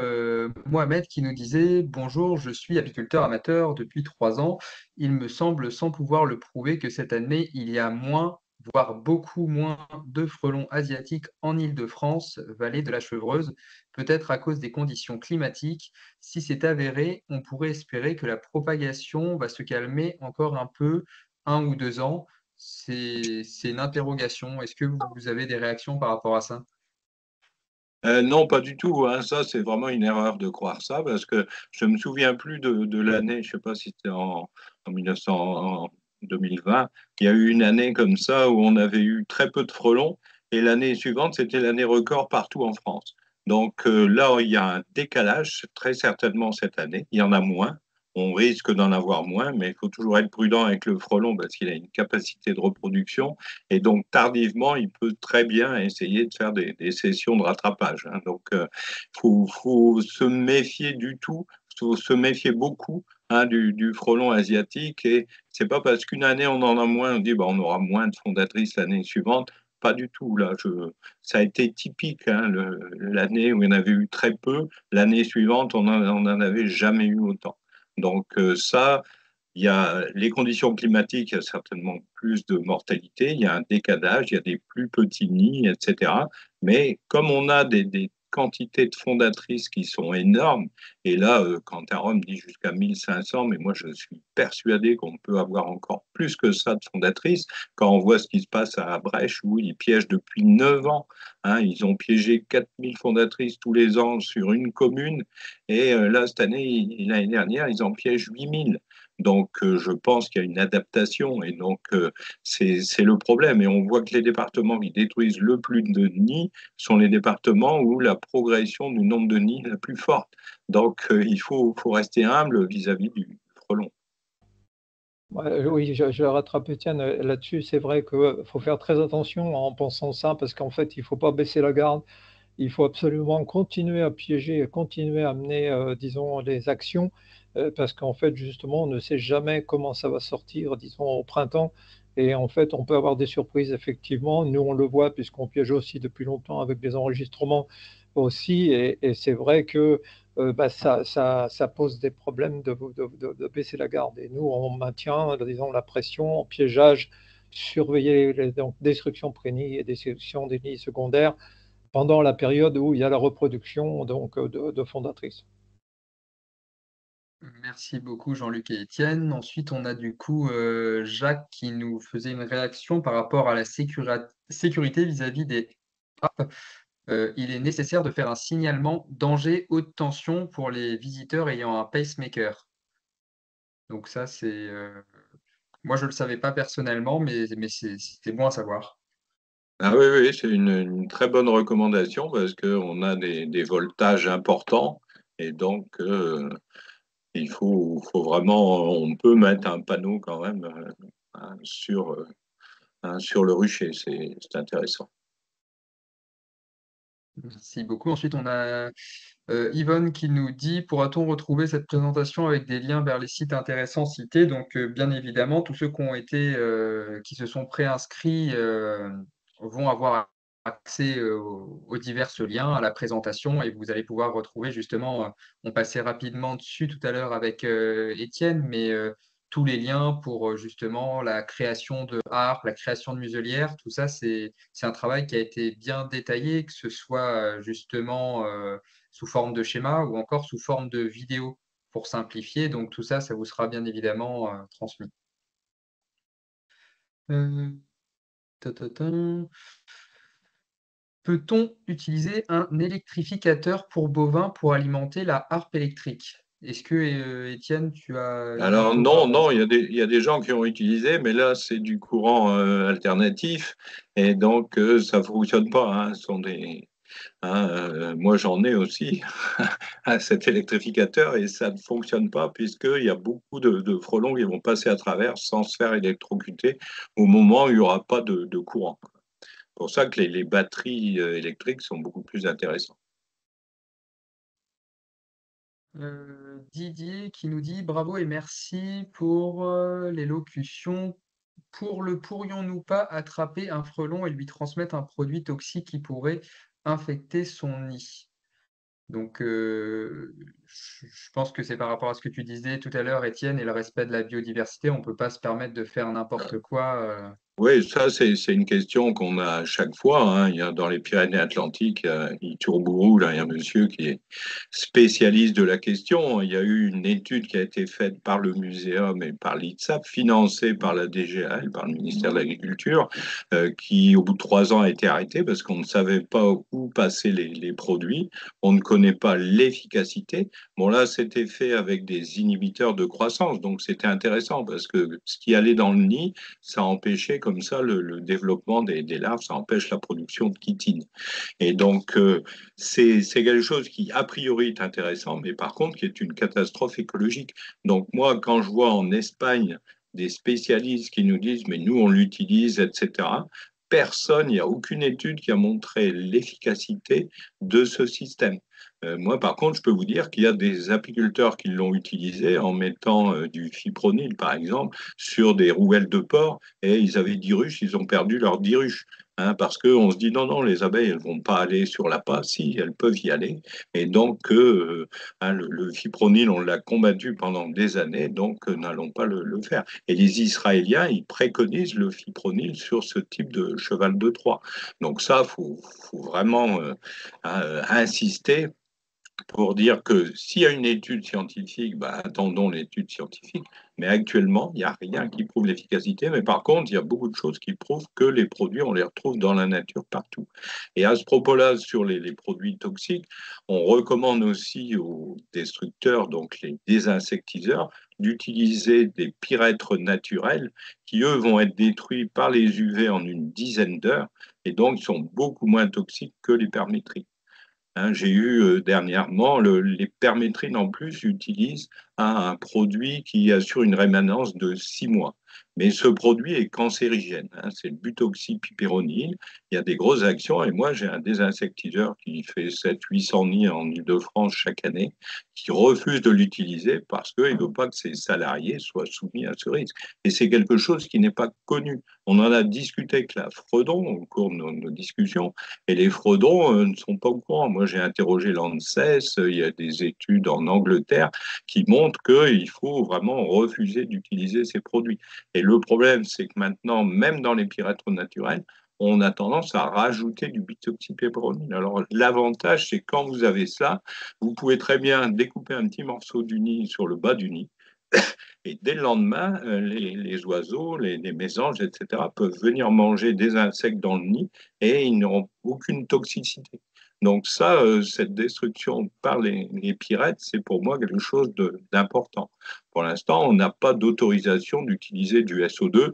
Mohamed qui nous disait: «Bonjour, je suis apiculteur amateur depuis 3 ans. Il me semble, sans pouvoir le prouver, que cette année, il y a moins, voire beaucoup moins de frelons asiatiques en Île-de-France, vallée de la Chevreuse, peut-être à cause des conditions climatiques. Si c'est avéré, on pourrait espérer que la propagation va se calmer encore un peu, 1 ou 2 ans. C'est une interrogation. Est-ce que vous avez des réactions par rapport à ça? Non, pas du tout, hein. Ça, c'est vraiment une erreur de croire ça, parce que je me souviens plus de l'année, je sais pas si c'était en 1900, en 2020. Il y a eu une année comme ça où on avait eu très peu de frelons, et l'année suivante, c'était l'année record partout en France. Donc là, il y a un décalage, très certainement cette année. Il y en a moins. On risque d'en avoir moins, mais il faut toujours être prudent avec le frelon parce qu'il a une capacité de reproduction. Et donc, tardivement, il peut très bien essayer de faire des sessions de rattrapage, hein. Donc, faut se méfier du tout, faut se méfier beaucoup hein, du frelon asiatique. Et c'est pas parce qu'une année on en a moins, on dit bah, on aura moins de fondatrices l'année suivante. Pas du tout. Là, ça a été typique, hein, l'année où il y en avait eu très peu. L'année suivante, on n'en avait jamais eu autant. Donc ça, il y a les conditions climatiques, il y a certainement plus de mortalité, il y a un décalage, il y a des plus petits nids, etc. Mais comme on a des quantités de fondatrices qui sont énormes, et là, Cantarum dit jusqu'à 1500, mais moi je suis persuadé qu'on peut avoir encore plus que ça de fondatrices, quand on voit ce qui se passe à Brèche, où ils piègent depuis 9 ans. Hein, ils ont piégé 4000 fondatrices tous les ans sur une commune, et là, cette année, l'année dernière, ils en piègent 8000. Donc, je pense qu'il y a une adaptation et donc c'est le problème. Et on voit que les départements qui détruisent le plus de nids sont les départements où la progression du nombre de nids est la plus forte. Donc, il faut rester humble vis-à-vis du frelon. Ouais, oui, je rattrape Étienne là-dessus. C'est vrai qu'il faut faire très attention en pensant ça, parce qu'en fait, il ne faut pas baisser la garde. Il faut absolument continuer à piéger, continuer à mener, disons, les actions, parce qu'en fait, justement, on ne sait jamais comment ça va sortir, disons, au printemps. Et en fait, on peut avoir des surprises, effectivement. Nous, on le voit puisqu'on piège aussi depuis longtemps avec des enregistrements aussi. Et c'est vrai que bah, ça pose des problèmes de baisser la garde. Et nous, on maintient, disons, la pression en piégeage, surveiller les donc, destruction prénies et destruction des nids secondaires pendant la période où il y a la reproduction donc, de fondatrices. Merci beaucoup Jean-Luc et Étienne. Ensuite, on a du coup Jacques qui nous faisait une réaction par rapport à la sécurité vis-à-vis des harpes. Il est nécessaire de faire un signalement danger haute tension pour les visiteurs ayant un pacemaker. Donc ça, moi, je ne le savais pas personnellement, mais c'était bon à savoir. Ah oui, oui, c'est une très bonne recommandation parce qu'on a des voltages importants et donc faut vraiment, on peut mettre un panneau quand même sur le rucher, c'est intéressant. Merci beaucoup. Ensuite, on a Yvonne qui nous dit, pourra-t-on retrouver cette présentation avec des liens vers les sites intéressants cités? Donc, bien évidemment, tous ceux qui se sont préinscrits vont avoir accès aux divers liens, à la présentation, et vous allez pouvoir retrouver justement, on passait rapidement dessus tout à l'heure avec Étienne, mais tous les liens pour justement la création de harpe, la création de muselières, tout ça, c'est un travail qui a été bien détaillé, que ce soit justement sous forme de schéma ou encore sous forme de vidéo pour simplifier. Donc tout ça, ça vous sera bien évidemment transmis. Euh, ta, ta, ta. Peut-on utiliser un électrificateur pour bovins pour alimenter la harpe électrique? Est-ce que, Étienne, tu as une Alors info par non, rapport à non, ça? il y a des gens qui ont utilisé, mais là c'est du courant alternatif et donc ça fonctionne pas. Hein, ce sont moi j'en ai aussi cet électrificateur et ça ne fonctionne pas puisqu'il y a beaucoup de frelons qui vont passer à travers sans se faire électrocuter au moment où il n'y aura pas de courant. C'est pour ça que les batteries électriques sont beaucoup plus intéressantes. Didier qui nous dit bravo et merci pour l'élocution. Pourrions-nous pas attraper un frelon et lui transmettre un produit toxique qui pourrait infecter son nid? Donc, je pense que c'est par rapport à ce que tu disais tout à l'heure, Étienne, et le respect de la biodiversité. On ne peut pas se permettre de faire n'importe quoi. Oui, ça, c'est une question qu'on a à chaque fois. Hein. Il y a, dans les Pyrénées-Atlantiques, Iturbourou, là, il y a un monsieur qui est spécialiste de la question. Il y a eu une étude qui a été faite par le Muséum et par l'ITSAP, financée par la DGAL, par le ministère de l'Agriculture, qui, au bout de 3 ans, a été arrêtée parce qu'on ne savait pas où passer les produits. On ne connaît pas l'efficacité. Bon, là, c'était fait avec des inhibiteurs de croissance. Donc, c'était intéressant parce que ce qui allait dans le nid, ça empêchait comme ça le développement des larves, ça empêche la production de chitine. Et donc, c'est quelque chose qui, a priori, est intéressant, mais par contre, qui est une catastrophe écologique. Donc, moi, quand je vois en Espagne des spécialistes qui nous disent, mais nous, on l'utilise, etc., personne, il n'y a aucune étude qui a montré l'efficacité de ce système. Moi, par contre, je peux vous dire qu'il y a des apiculteurs qui l'ont utilisé en mettant du fipronil, par exemple, sur des rouelles de porc, et ils avaient 10 ruches, ils ont perdu leurs 10 ruches. Hein, parce qu'on se dit non, non, les abeilles, elles vont pas aller sur l'appât, si, elles peuvent y aller. Et donc, hein, le fipronil, on l'a combattu pendant des années, donc n'allons pas le faire. Et les Israéliens, ils préconisent le fipronil sur ce type de cheval de Troie. Donc ça, faut vraiment insister pour dire que s'il y a une étude scientifique, bah, attendons l'étude scientifique. Mais actuellement, il n'y a rien qui prouve l'efficacité. Mais par contre, il y a beaucoup de choses qui prouvent que les produits, on les retrouve dans la nature partout. Et à ce propos-là, sur les produits toxiques, on recommande aussi aux destructeurs, donc les désinsectiseurs, d'utiliser des pyrètres naturels qui, eux, vont être détruits par les UV en une dizaine d'heures et donc ils sont beaucoup moins toxiques que les permétriques. Hein, j'ai eu dernièrement, les permétrines en plus utilisent un produit qui assure une rémanence de 6 mois. Mais ce produit est cancérigène, hein, c'est le butoxypyronil. Il y a des grosses actions et moi j'ai un désinsectiseur qui fait 700-800 nids en Île-de-France chaque année qui refuse de l'utiliser parce qu'il ne veut pas que ses salariés soient soumis à ce risque. Et c'est quelque chose qui n'est pas connu. On en a discuté avec la Fredon au cours de nos discussions et les Fredons ne sont pas au courant. Moi, j'ai interrogé l'ANSES, il y a des études en Angleterre qui montrent qu'il faut vraiment refuser d'utiliser ces produits. Et le problème, c'est que maintenant, même dans les pyrètres naturels, on a tendance à rajouter du butoxypyronil. Alors, l'avantage, c'est quand vous avez ça, vous pouvez très bien découper un petit morceau du nid sur le bas du nid, et dès le lendemain, les oiseaux, les mésanges, etc., peuvent venir manger des insectes dans le nid et ils n'auront aucune toxicité. Donc ça, cette destruction par les pyrètes, c'est pour moi quelque chose d'important. Pour l'instant, on n'a pas d'autorisation d'utiliser du SO2,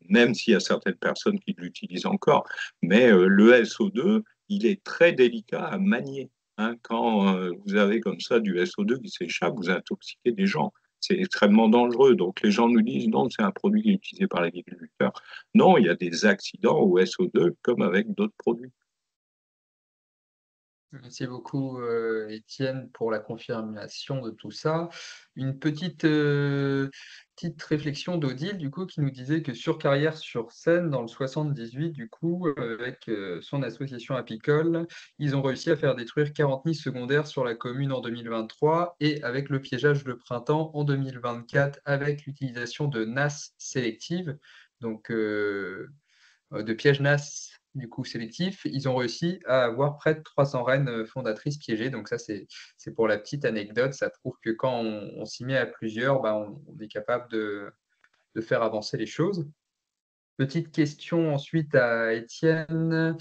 même s'il y a certaines personnes qui l'utilisent encore. Mais le SO2, il est très délicat à manier. Hein, quand vous avez comme ça du SO2 qui s'échappe, vous intoxiquez des gens. C'est extrêmement dangereux. Donc les gens nous disent non, c'est un produit qui est utilisé par les agriculteurs. Non, il y a des accidents au SO2 comme avec d'autres produits. Merci beaucoup, Étienne, pour la confirmation de tout ça. Une petite réflexion d'Odile, du coup, qui nous disait que sur Carrière-sur-Seine, dans le 78, du coup, avec son association apicole, ils ont réussi à faire détruire 40 nids secondaires sur la commune en 2023 et avec le piégeage de printemps en 2024 avec l'utilisation de NAS sélectives. Donc, de pièges NAS du coup sélectifs, ils ont réussi à avoir près de 300 reines fondatrices piégées. Donc ça, c'est pour la petite anecdote. Ça prouve que quand on s'y met à plusieurs, bah, on est capable de faire avancer les choses. Petite question ensuite à Étienne.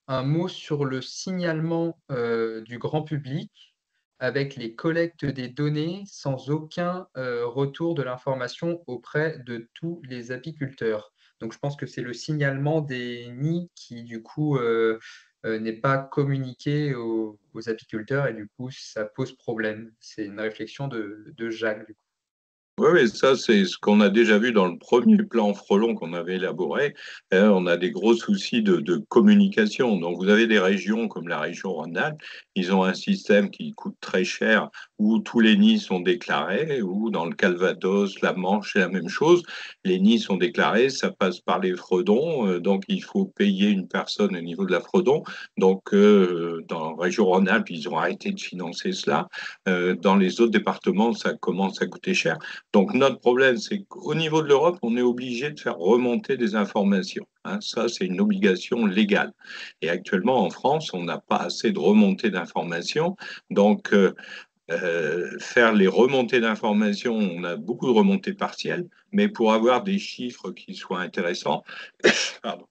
Un mot sur le signalement du grand public avec les collectes des données sans aucun retour de l'information auprès de tous les apiculteurs. Donc, je pense que c'est le signalement des nids qui, du coup, n'est pas communiqué aux apiculteurs et du coup, ça pose problème. C'est une réflexion de Jacques, du coup. Oui, oui, ça, c'est ce qu'on a déjà vu dans le premier plan frelon qu'on avait élaboré. On a des gros soucis de communication. Donc, vous avez des régions comme la région Rhône-Alpes, ils ont un système qui coûte très cher où tous les nids sont déclarés, ou dans le Calvados, la Manche, c'est la même chose. Les nids sont déclarés, ça passe par les Fredons, donc il faut payer une personne au niveau de la Fredon. Donc, dans la région Rhône-Alpes, ils ont arrêté de financer cela. Dans les autres départements, ça commence à coûter cher. Donc notre problème, c'est qu'au niveau de l'Europe, on est obligé de faire remonter des informations. Hein, ça, c'est une obligation légale. Et actuellement, en France, on n'a pas assez de remontées d'informations. Donc, faire les remontées d'informations, on a beaucoup de remontées partielles, mais pour avoir des chiffres qui soient intéressants, pardon,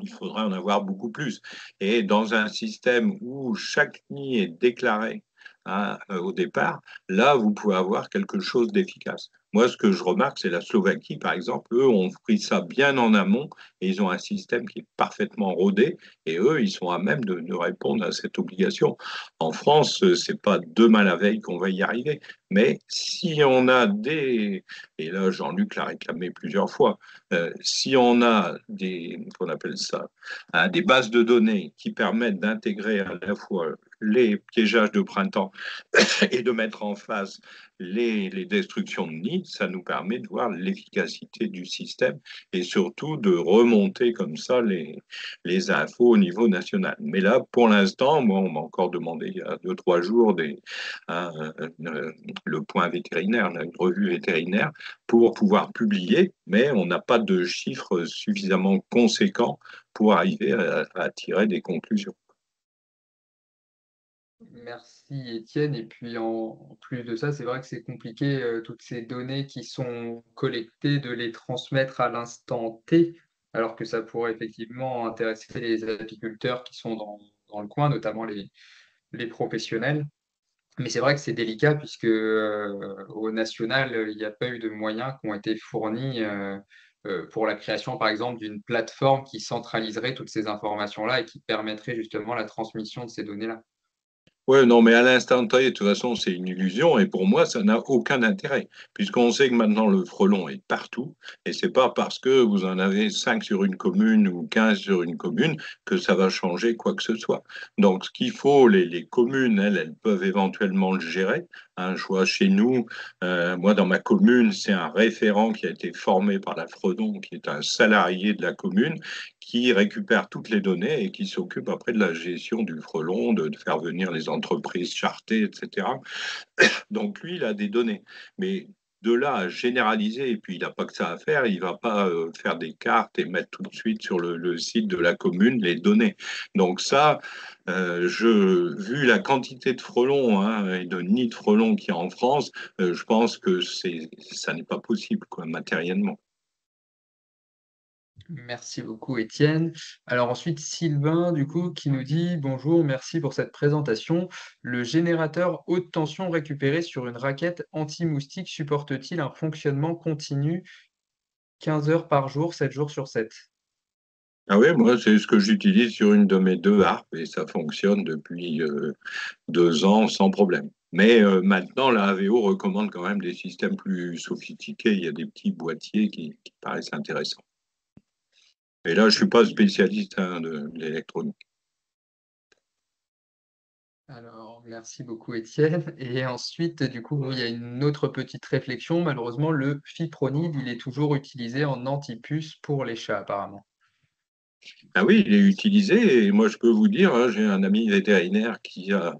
il faudrait en avoir beaucoup plus. Et dans un système où chaque nid est déclaré, hein, au départ, là, vous pouvez avoir quelque chose d'efficace. Moi, ce que je remarque, c'est la Slovaquie, par exemple. Eux ont pris ça bien en amont et ils ont un système qui est parfaitement rodé et eux, ils sont à même de répondre à cette obligation. En France, c'est pas demain la veille qu'on va y arriver. Mais si on a des, et là, Jean-Luc l'a réclamé plusieurs fois, si on a des, qu'on appelle ça, hein, des bases de données qui permettent d'intégrer à la fois les piégeages de printemps et de mettre en face les destructions de nids, ça nous permet de voir l'efficacité du système et surtout de remonter comme ça les infos au niveau national. Mais là, pour l'instant, moi, on m'a encore demandé il y a 2, 3 jours hein, le point vétérinaire, une revue vétérinaire, pour pouvoir publier, mais on n'a pas de chiffres suffisamment conséquents pour arriver à tirer des conclusions. Merci Étienne. Et puis en plus de ça, c'est vrai que c'est compliqué, toutes ces données qui sont collectées, de les transmettre à l'instant T, alors que ça pourrait effectivement intéresser les apiculteurs qui sont dans le coin, notamment les professionnels. Mais c'est vrai que c'est délicat puisque au national, il n'y a pas eu de moyens qui ont été fournis pour la création, par exemple, d'une plateforme qui centraliserait toutes ces informations-là et qui permettrait justement la transmission de ces données-là. Oui, non, mais à l'instant T, de toute façon, c'est une illusion et pour moi, ça n'a aucun intérêt, puisqu'on sait que maintenant le frelon est partout et c'est pas parce que vous en avez 5 sur une commune ou 15 sur une commune que ça va changer quoi que ce soit. Donc, ce qu'il faut, les communes, elles peuvent éventuellement le gérer. Hein, je vois chez nous, moi, dans ma commune, c'est un référent qui a été formé par la Fredon, qui est un salarié de la commune, qui récupère toutes les données et qui s'occupe après de la gestion du frelon, de faire venir les entreprises chartées, etc. Donc lui, il a des données. Mais de là à généraliser, et puis il n'a pas que ça à faire, il ne va pas faire des cartes et mettre tout de suite sur le site de la commune les données. Donc ça, vu la quantité de frelons hein, et de nids de frelons qu'il y a en France, je pense que ça n'est pas possible quoi, matériellement. Merci beaucoup, Étienne. Alors ensuite, Sylvain, du coup, qui nous dit: Bonjour, merci pour cette présentation. Le générateur haute tension récupéré sur une raquette anti-moustique supporte-t-il un fonctionnement continu 15 heures par jour, 7 jours sur 7? Ah oui, moi, c'est ce que j'utilise sur une de mes deux harpes et ça fonctionne depuis 2 ans sans problème. Mais maintenant, la AVO recommande quand même des systèmes plus sophistiqués. Il y a des petits boîtiers qui paraissent intéressants. Et là, je suis pas spécialiste hein, de l'électronique. Alors, merci beaucoup, Étienne. Et ensuite, du coup, il y a une autre petite réflexion. Malheureusement, le fipronil, il est toujours utilisé en antipuce pour les chats, apparemment. Ah oui, il est utilisé et moi je peux vous dire, hein, j'ai un ami vétérinaire qui a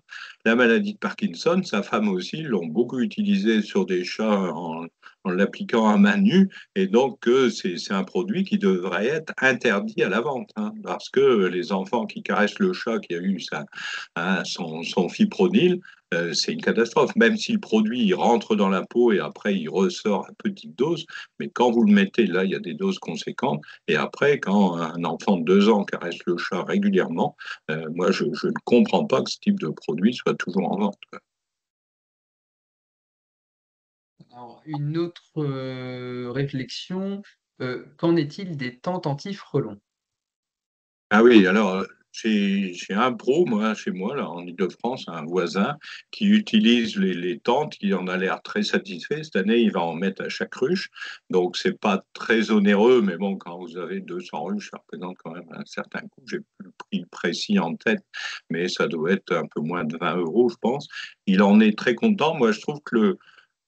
la maladie de Parkinson, sa femme aussi, ils l'ont beaucoup utilisé sur des chats en l'appliquant à main nue et donc c'est un produit qui devrait être interdit à la vente hein, parce que les enfants qui caressent le chat qui a eu son fipronil, c'est une catastrophe, même si le produit il rentre dans la peau et après il ressort à petite dose, mais quand vous le mettez là, il y a des doses conséquentes. Et après, quand un enfant de 2 ans caresse le chat régulièrement, moi, je ne comprends pas que ce type de produit soit toujours en vente. Alors, une autre réflexion, qu'en est-il des tentes anti-frelons? Ah oui, alors j'ai un pro, moi, chez moi, là, en Ile-de-France, un voisin qui utilise les tentes, qui en a l'air très satisfait. Cette année, il va en mettre à chaque ruche. Donc, c'est pas très onéreux, mais bon, quand vous avez 200 ruches, ça représente quand même un certain coût. J'ai plus le prix précis en tête, mais ça doit être un peu moins de 20 euros, je pense. Il en est très content. Moi, je trouve que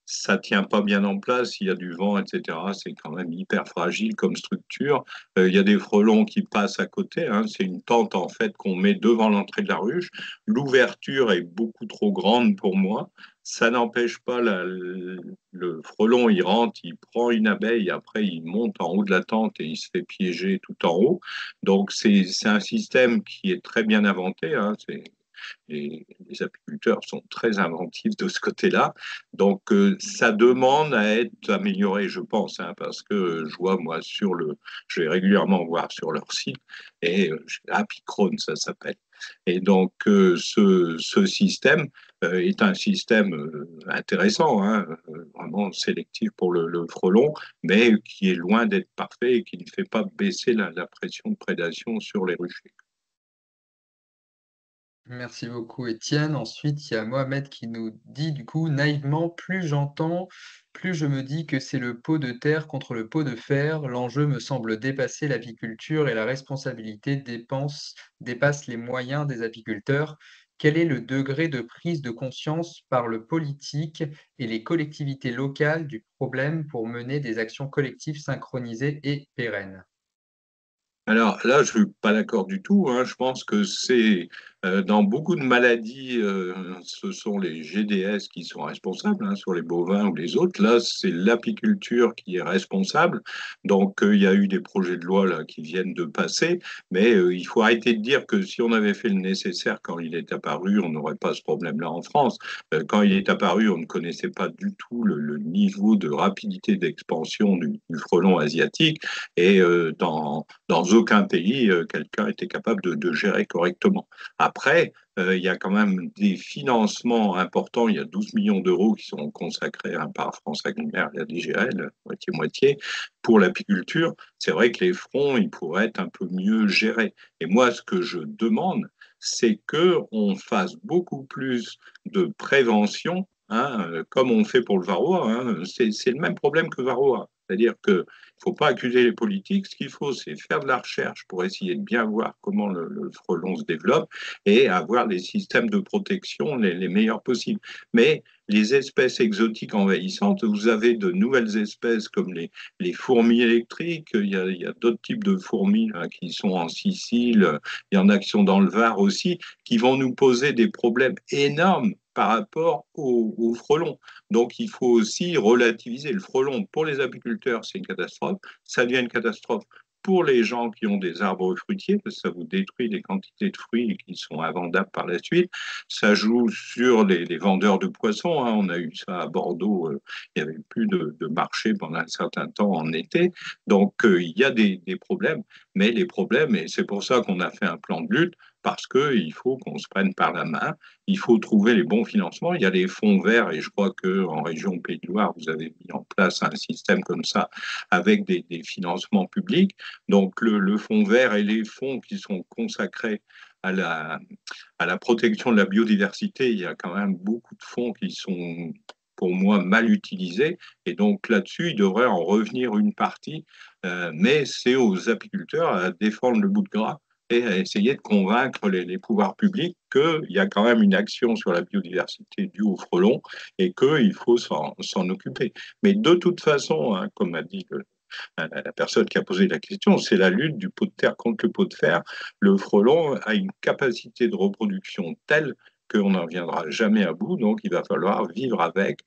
ça tient pas bien en place, il y a du vent, etc. C'est quand même hyper fragile comme structure. Il y a des frelons qui passent à côté. Hein. C'est une tente en fait qu'on met devant l'entrée de la ruche. L'ouverture est beaucoup trop grande pour moi. Ça n'empêche pas le frelon, il rentre, il prend une abeille, après il monte en haut de la tente et il se fait piéger tout en haut. Donc c'est un système qui est très bien inventé. Hein. Les apiculteurs sont très inventifs de ce côté-là. Donc, ça demande à être amélioré, je pense, hein, parce que je vois, moi, je vais régulièrement voir sur leur site, et Apicrone, ça s'appelle. Et donc, ce système est un système intéressant, hein, vraiment sélectif pour le frelon, mais qui est loin d'être parfait et qui ne fait pas baisser la pression de prédation sur les ruchers. Merci beaucoup, Étienne. Ensuite, il y a Mohamed qui nous dit, du coup, naïvement: plus j'entends, plus je me dis que c'est le pot de terre contre le pot de fer. L'enjeu me semble dépasser l'apiculture et la responsabilité dépasse les moyens des apiculteurs. quel est le degré de prise de conscience par le politique et les collectivités locales du problème pour mener des actions collectives synchronisées et pérennes? Alors là, je suis pas d'accord du tout, hein. Je pense que c'est dans beaucoup de maladies, ce sont les GDS qui sont responsables, hein, sur les bovins ou les autres. Là, c'est l'apiculture qui est responsable. Donc, il y a eu des projets de loi là qui viennent de passer, mais il faut arrêter de dire que si on avait fait le nécessaire quand il est apparu, on n'aurait pas ce problème-là en France. Quand il est apparu, on ne connaissait pas du tout le niveau de rapidité d'expansion du frelon asiatique et dans aucun pays, quelqu'un était capable de gérer correctement. Après, il y a quand même des financements importants. Il y a 12 millions d'euros qui sont consacrés par France Agrimaire et la DGL, moitié-moitié, pour l'apiculture. C'est vrai que les fronts, ils pourraient être un peu mieux gérés. Et moi, ce que je demande, c'est qu'on fasse beaucoup plus de prévention, hein, comme on fait pour le varroa. Hein. C'est le même problème que varroa. C'est-à-dire que il ne faut pas accuser les politiques. Ce qu'il faut, c'est faire de la recherche pour essayer de bien voir comment le frelon se développe et avoir les systèmes de protection les meilleurs possibles. Mais les espèces exotiques envahissantes, vous avez de nouvelles espèces comme les fourmis électriques, il y a d'autres types de fourmis là, qui sont en Sicile, il y en a qui sont dans le Var aussi, qui vont nous poser des problèmes énormes par rapport aux frelons. Donc, il faut aussi relativiser. Le frelon, pour les apiculteurs, c'est une catastrophe. Ça devient une catastrophe pour les gens qui ont des arbres fruitiers, parce que ça vous détruit des quantités de fruits qui sont invendables par la suite. Ça joue sur les vendeurs de poissons. Hein. On a eu ça à Bordeaux. Il n'y avait plus de marché pendant un certain temps en été. Donc, il y a des problèmes. Mais les problèmes, et c'est pour ça qu'on a fait un plan de lutte, parce qu'il faut qu'on se prenne par la main, il faut trouver les bons financements. Il y a les fonds verts, et je crois qu'en région Pays de Loire, vous avez mis en place un système comme ça avec des financements publics. Donc le fonds vert et les fonds qui sont consacrés à la protection de la biodiversité, il y a quand même beaucoup de fonds qui sont pour moi mal utilisés. Et donc là-dessus, il devrait en revenir une partie. Mais c'est aux apiculteurs à défendre le bout de gras et à essayer de convaincre les pouvoirs publics qu'il y a quand même une action sur la biodiversité due aux frelons et qu'il faut s'en occuper. Mais de toute façon, hein, comme a dit la personne qui a posé la question, c'est la lutte du pot de terre contre le pot de fer. Le frelon a une capacité de reproduction telle qu'on n'en viendra jamais à bout, donc il va falloir vivre avec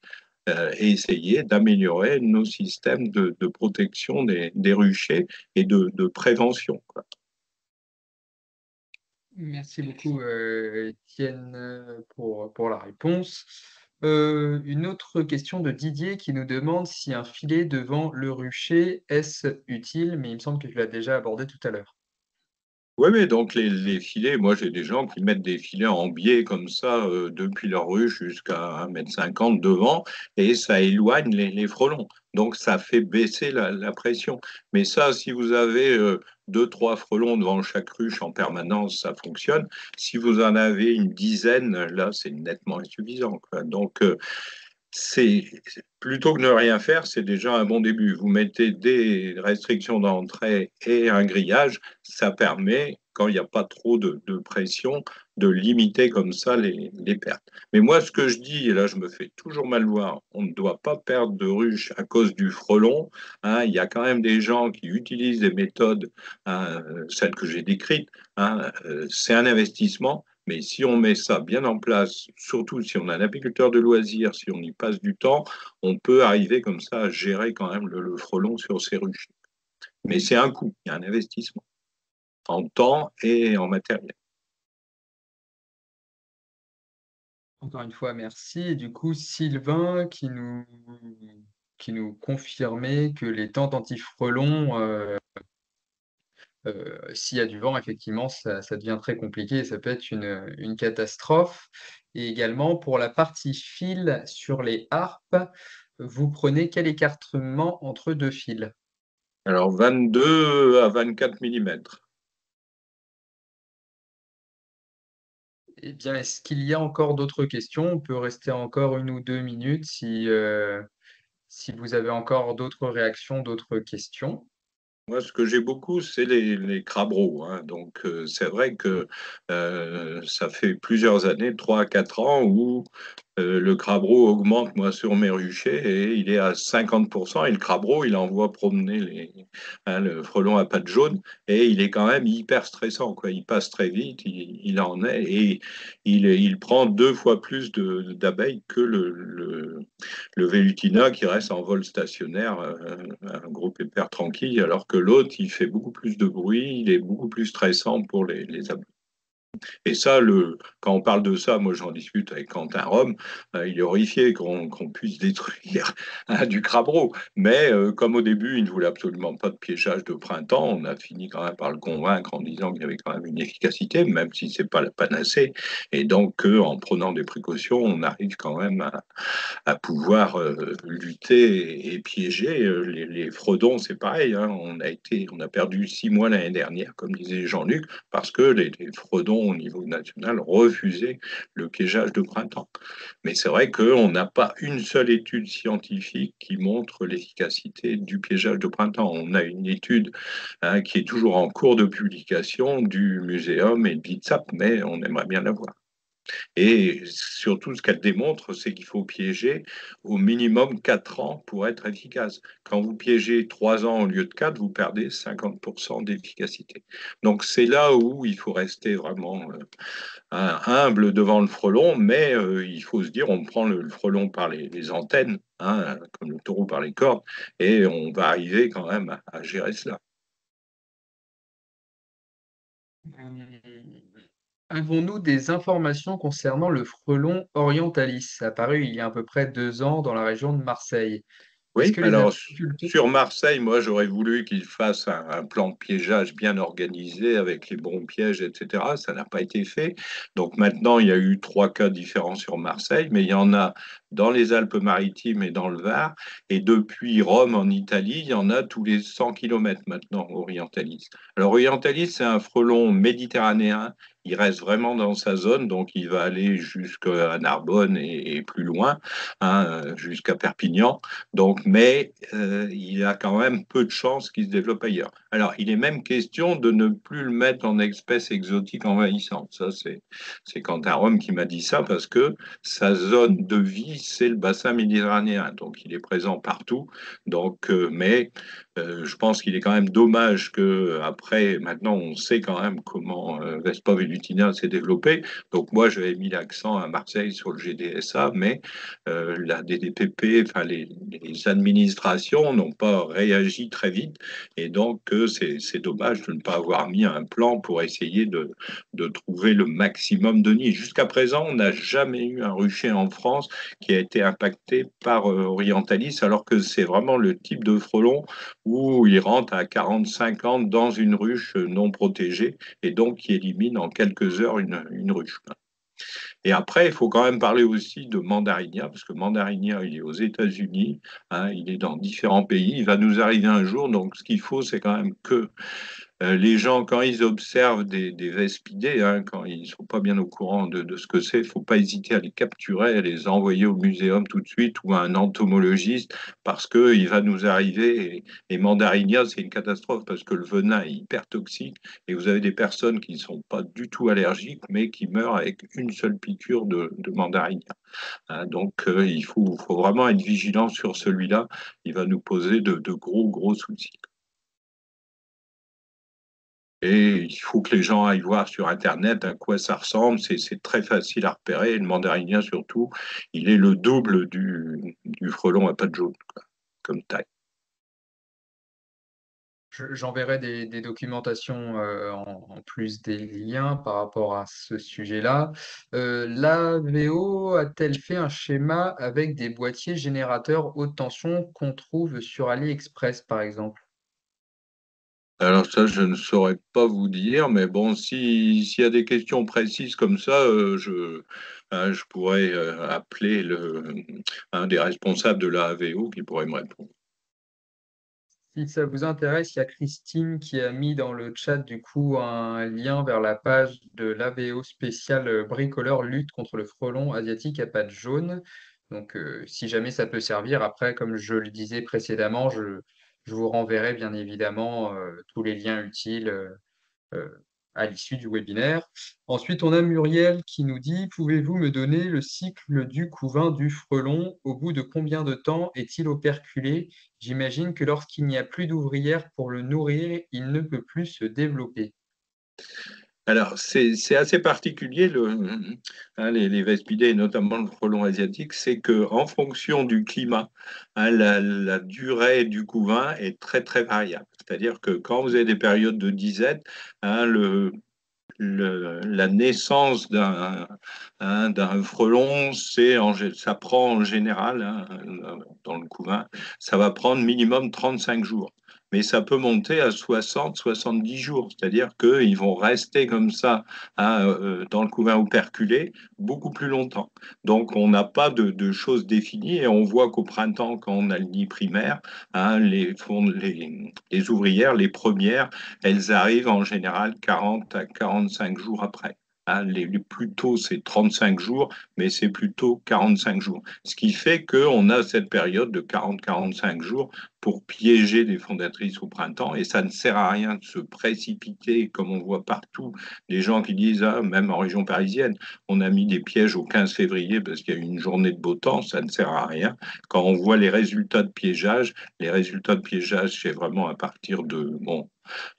et essayer d'améliorer nos systèmes de protection des ruchers et de prévention. Quoi. Merci beaucoup, Étienne, pour la réponse. Une autre question de Didier qui nous demande si un filet devant le rucher est-ce utile, mais il me semble que tu l'as déjà abordé tout à l'heure. Oui, mais donc les filets, moi j'ai des gens qui mettent des filets en biais comme ça depuis leur ruche jusqu'à 1,50 m devant et ça éloigne les frelons. Donc ça fait baisser la pression. Mais ça, si vous avez deux, trois frelons devant chaque ruche en permanence, ça fonctionne. Si vous en avez une dizaine, là c'est nettement insuffisant. Quoi. Donc c'est plutôt que ne rien faire, c'est déjà un bon début. Vous mettez des restrictions d'entrée et un grillage, ça permet, quand il n'y a pas trop de pression, de limiter comme ça les pertes. Mais moi, ce que je dis, et là je me fais toujours mal voir, on ne doit pas perdre de ruche à cause du frelon. Hein. Il y a quand même des gens qui utilisent des méthodes, hein, celles que j'ai décrites. Hein, c'est un investissement. Mais si on met ça bien en place, surtout si on a un apiculteur de loisirs, si on y passe du temps, on peut arriver comme ça à gérer quand même le frelon sur ses ruches. Mais c'est un coût, il y a un investissement en temps et en matériel. Encore une fois, merci. Et du coup, Sylvain qui nous confirmait que les tentes anti-frelons, s'il y a du vent, effectivement, ça devient très compliqué et ça peut être une catastrophe. Et également, pour la partie fil sur les harpes, vous prenez quel écartement entre deux fils? Alors 22 à 24 mm. Eh bien, est-ce qu'il y a encore d'autres questions? On peut rester encore 1 ou 2 minutes si vous avez encore d'autres réactions, d'autres questions. Moi, ce que j'ai beaucoup, c'est les crabreaux, hein. Donc, c'est vrai que ça fait plusieurs années, 3 à 4 ans, où le crabeau augmente, moi, sur mes ruchers, et il est à 50%. Et le crabeau, il envoie promener le frelon à pattes jaunes, et il est quand même hyper stressant, quoi. Il passe très vite, il en est, et il prend 2 fois plus d'abeilles que le Vélutina qui reste en vol stationnaire, un gros pépère tranquille, alors que l'autre, il fait beaucoup plus de bruit, il est beaucoup plus stressant pour les abeilles. Et ça, quand on parle de ça, moi j'en discute avec Quentin Rome, il est horrifié qu'on puisse détruire du crabeau. Mais comme au début, il ne voulait absolument pas de piégeage de printemps, on a fini quand même par le convaincre en disant qu'il y avait quand même une efficacité, même si c'est pas la panacée. Et donc, en prenant des précautions, on arrive quand même à pouvoir lutter et piéger. Les Fredons, c'est pareil, hein. On a perdu 6 mois l'année dernière, comme disait Jean-Luc, parce que les Fredons au niveau national refusaient le piégeage de printemps. Mais c'est vrai qu'on n'a pas une seule étude scientifique qui montre l'efficacité du piégeage de printemps. On a une étude, hein, qui est toujours en cours de publication du Muséum et de l'ITSAP, mais on aimerait bien la voir. Et surtout, ce qu'elle démontre, c'est qu'il faut piéger au minimum 4 ans pour être efficace. Quand vous piégez 3 ans au lieu de 4, vous perdez 50% d'efficacité. Donc c'est là où il faut rester vraiment humble devant le frelon, mais il faut se dire, on prend le frelon par les antennes, hein, comme le taureau par les cornes, et on va arriver quand même à gérer cela. Avons-nous des informations concernant le frelon orientalis, apparu il y a à peu près 2 ans dans la région de Marseille? Est-ce Oui, que les alors apiculteurs... sur Marseille, moi j'aurais voulu qu'ils fassent un plan de piégeage bien organisé avec les bons pièges, etc. Ça n'a pas été fait. Donc maintenant, il y a eu 3 cas différents sur Marseille, mais il y en a dans les Alpes-Maritimes et dans le Var. Et depuis Rome en Italie, il y en a tous les 100 kilomètres maintenant, Orientalis. Alors Orientalis, c'est un frelon méditerranéen. Il reste vraiment dans sa zone, donc il va aller jusqu'à Narbonne et plus loin, hein, jusqu'à Perpignan. Donc, mais il a quand même peu de chances qu'il se développe ailleurs. Alors, il est même question de ne plus le mettre en espèce exotique envahissante. Ça, c'est Quentin Rome qui m'a dit ça parce que sa zone de vie, c'est le bassin méditerranéen. Donc, il est présent partout. Donc, mais je pense qu'il est quand même dommage que après, maintenant, on sait quand même comment Vespa velutina s'est développé. Donc, moi, j'avais mis l'accent à Marseille sur le GDSA, mais la DDPP, enfin les administrations n'ont pas réagi très vite et donc c'est dommage de ne pas avoir mis un plan pour essayer de trouver le maximum de nids. Jusqu'à présent, on n'a jamais eu un rucher en France qui a été impacté par Orientalis, alors que c'est vraiment le type de frelon où il rentre à 40-50 dans une ruche non protégée et donc qui élimine en quelques heures une ruche. Et après, il faut quand même parler aussi de Mandarinia, parce que Mandarinia, il est aux États-Unis, hein, il est dans différents pays, il va nous arriver un jour. Donc, ce qu'il faut, c'est quand même que les gens, quand ils observent des vespidés, hein, quand ils ne sont pas bien au courant de ce que c'est, il ne faut pas hésiter à les capturer, à les envoyer au muséum tout de suite ou à un entomologiste parce qu'il va nous arriver. Et Mandarinia, c'est une catastrophe parce que le venin est hyper toxique et vous avez des personnes qui ne sont pas du tout allergiques mais qui meurent avec une seule piqûre de Mandarinia, hein. Donc, faut vraiment être vigilant sur celui-là. Il va nous poser de gros, gros soucis. Et il faut que les gens aillent voir sur Internet à quoi ça ressemble. C'est très facile à repérer. Le mandarinien, surtout, il est le double du frelon à pattes jaunes, quoi, comme taille. J'enverrai des documentations en plus des liens par rapport à ce sujet-là. L'AVO a-t-elle fait un schéma avec des boîtiers générateurs haute tension qu'on trouve sur AliExpress, par exemple? Alors ça, je ne saurais pas vous dire, mais bon, s'il y a des questions précises comme ça, je pourrais appeler un des responsables de la AVO qui pourrait me répondre. Si ça vous intéresse, il y a Christine qui a mis dans le chat du coup un lien vers la page de l'AVO spécial bricoleur lutte contre le frelon asiatique à pattes jaunes. Donc si jamais ça peut servir, après, comme je le disais précédemment, Je vous renverrai bien évidemment tous les liens utiles euh, à l'issue du webinaire. Ensuite, on a Muriel qui nous dit: pouvez-vous me donner le cycle du couvain du frelon? Au bout de combien de temps est-il operculé? J'imagine que lorsqu'il n'y a plus d'ouvrières pour le nourrir, il ne peut plus se développer. Alors, c'est assez particulier, les Vespidés, et notamment le frelon asiatique, c'est qu'en fonction du climat, la durée du couvain est très, très variable. C'est-à-dire que quand vous avez des périodes de disette, la naissance d'un frelon, ça prend en général, dans le couvain, ça va prendre minimum 35 jours. Mais ça peut monter à 60, 70 jours. C'est-à-dire qu'ils vont rester comme ça dans le couvain operculé beaucoup plus longtemps. Donc, on n'a pas de choses définies et on voit qu'au printemps, quand on a le nid primaire, les ouvrières, les premières, elles arrivent en général 40 à 45 jours après. Les plus tôt, c'est 35 jours, mais c'est plutôt 45 jours. Ce qui fait qu'on a cette période de 40-45 jours pour piéger des fondatrices au printemps, et ça ne sert à rien de se précipiter, comme on voit partout, les gens qui disent, même en région parisienne, on a mis des pièges au 15 février parce qu'il y a eu une journée de beau temps, ça ne sert à rien. Quand on voit les résultats de piégeage, c'est vraiment à partir de, bon,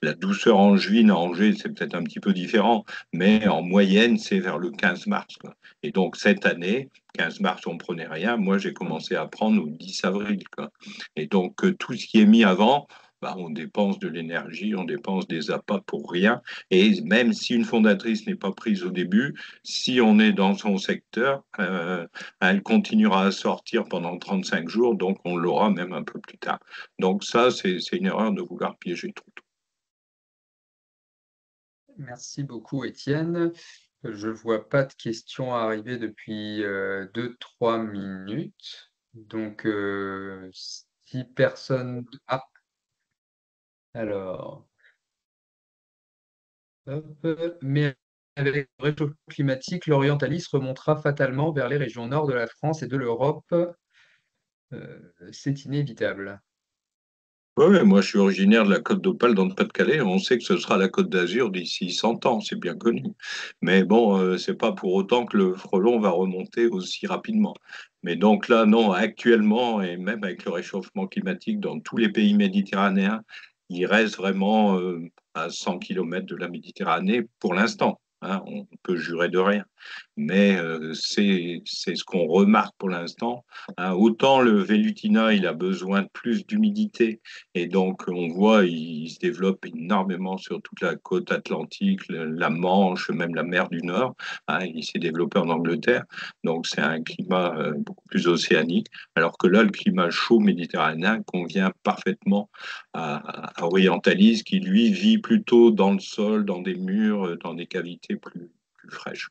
la douceur angevine à Angers, c'est peut-être un petit peu différent, mais en moyenne, c'est vers le 15 mars, quoi. Et donc, cette année, 15 mars, on ne prenait rien. Moi, j'ai commencé à prendre au 10 avril, quoi. Et donc, tout ce qui est mis avant, bah, on dépense de l'énergie, on dépense des appâts pour rien. Et même si une fondatrice n'est pas prise au début, si on est dans son secteur, elle continuera à sortir pendant 35 jours, donc on l'aura même un peu plus tard. Donc ça, c'est une erreur de vouloir piéger trop tôt. Merci beaucoup, Étienne. Je ne vois pas de questions arriver depuis 2-3 minutes. Donc, si personne... Ah, alors... hop, mais avec le réchauffement climatique, l'orientalisme remontera fatalement vers les régions nord de la France et de l'Europe. C'est inévitable. Oui, moi je suis originaire de la Côte d'Opale dans le Pas-de-Calais. On sait que ce sera la Côte d'Azur d'ici 100 ans, c'est bien connu. Mais bon, c'est pas pour autant que le frelon va remonter aussi rapidement. Mais donc là, non, actuellement, et même avec le réchauffement climatique dans tous les pays méditerranéens, il reste vraiment à 100 km de la Méditerranée pour l'instant. On peut jurer de rien. Mais c'est ce qu'on remarque pour l'instant. Autant le Vélutina, il a besoin de plus d'humidité et donc, on voit, il se développe énormément sur toute la côte atlantique, la Manche, même la mer du Nord. Il s'est développé en Angleterre. Donc, c'est un climat beaucoup plus océanique. Alors que là, le climat chaud méditerranéen convient parfaitement à Orientalis, qui lui vit plutôt dans le sol, dans des murs, dans des cavités plus fraîches.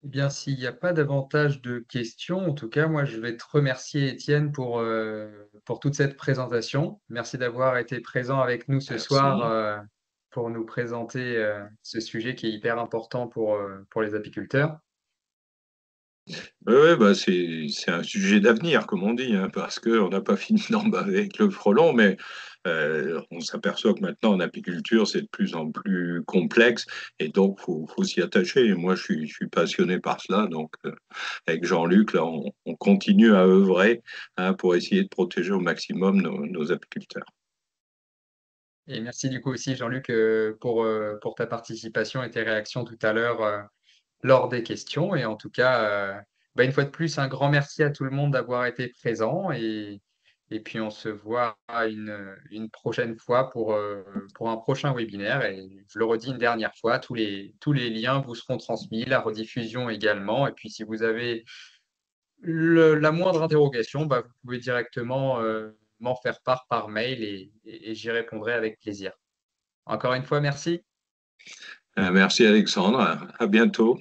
Eh bien, s'il n'y a pas davantage de questions, en tout cas, moi, je vais te remercier, Étienne, pour toute cette présentation. Merci d'avoir été présent avec nous ce soir Merci. pour nous présenter ce sujet qui est hyper important pour les apiculteurs. Oui, ouais, bah c'est un sujet d'avenir, comme on dit, parce qu'on n'a pas fini d'en baver avec le frelon, mais on s'aperçoit que maintenant, en apiculture, c'est de plus en plus complexe, et donc, faut s'y attacher. Et moi, je suis passionné par cela, donc avec Jean-Luc, là, on continue à œuvrer pour essayer de protéger au maximum nos apiculteurs. Et merci du coup aussi, Jean-Luc, pour ta participation et tes réactions tout à l'heure lors des questions. Et en tout cas, une fois de plus, un grand merci à tout le monde d'avoir été présent. Et puis, on se voit une prochaine fois pour un prochain webinaire. Et je le redis une dernière fois, tous les liens vous seront transmis, la rediffusion également. Et puis, si vous avez la moindre interrogation, vous pouvez directement m'en faire part par mail et j'y répondrai avec plaisir. Encore une fois, merci. Merci Alexandre, à bientôt.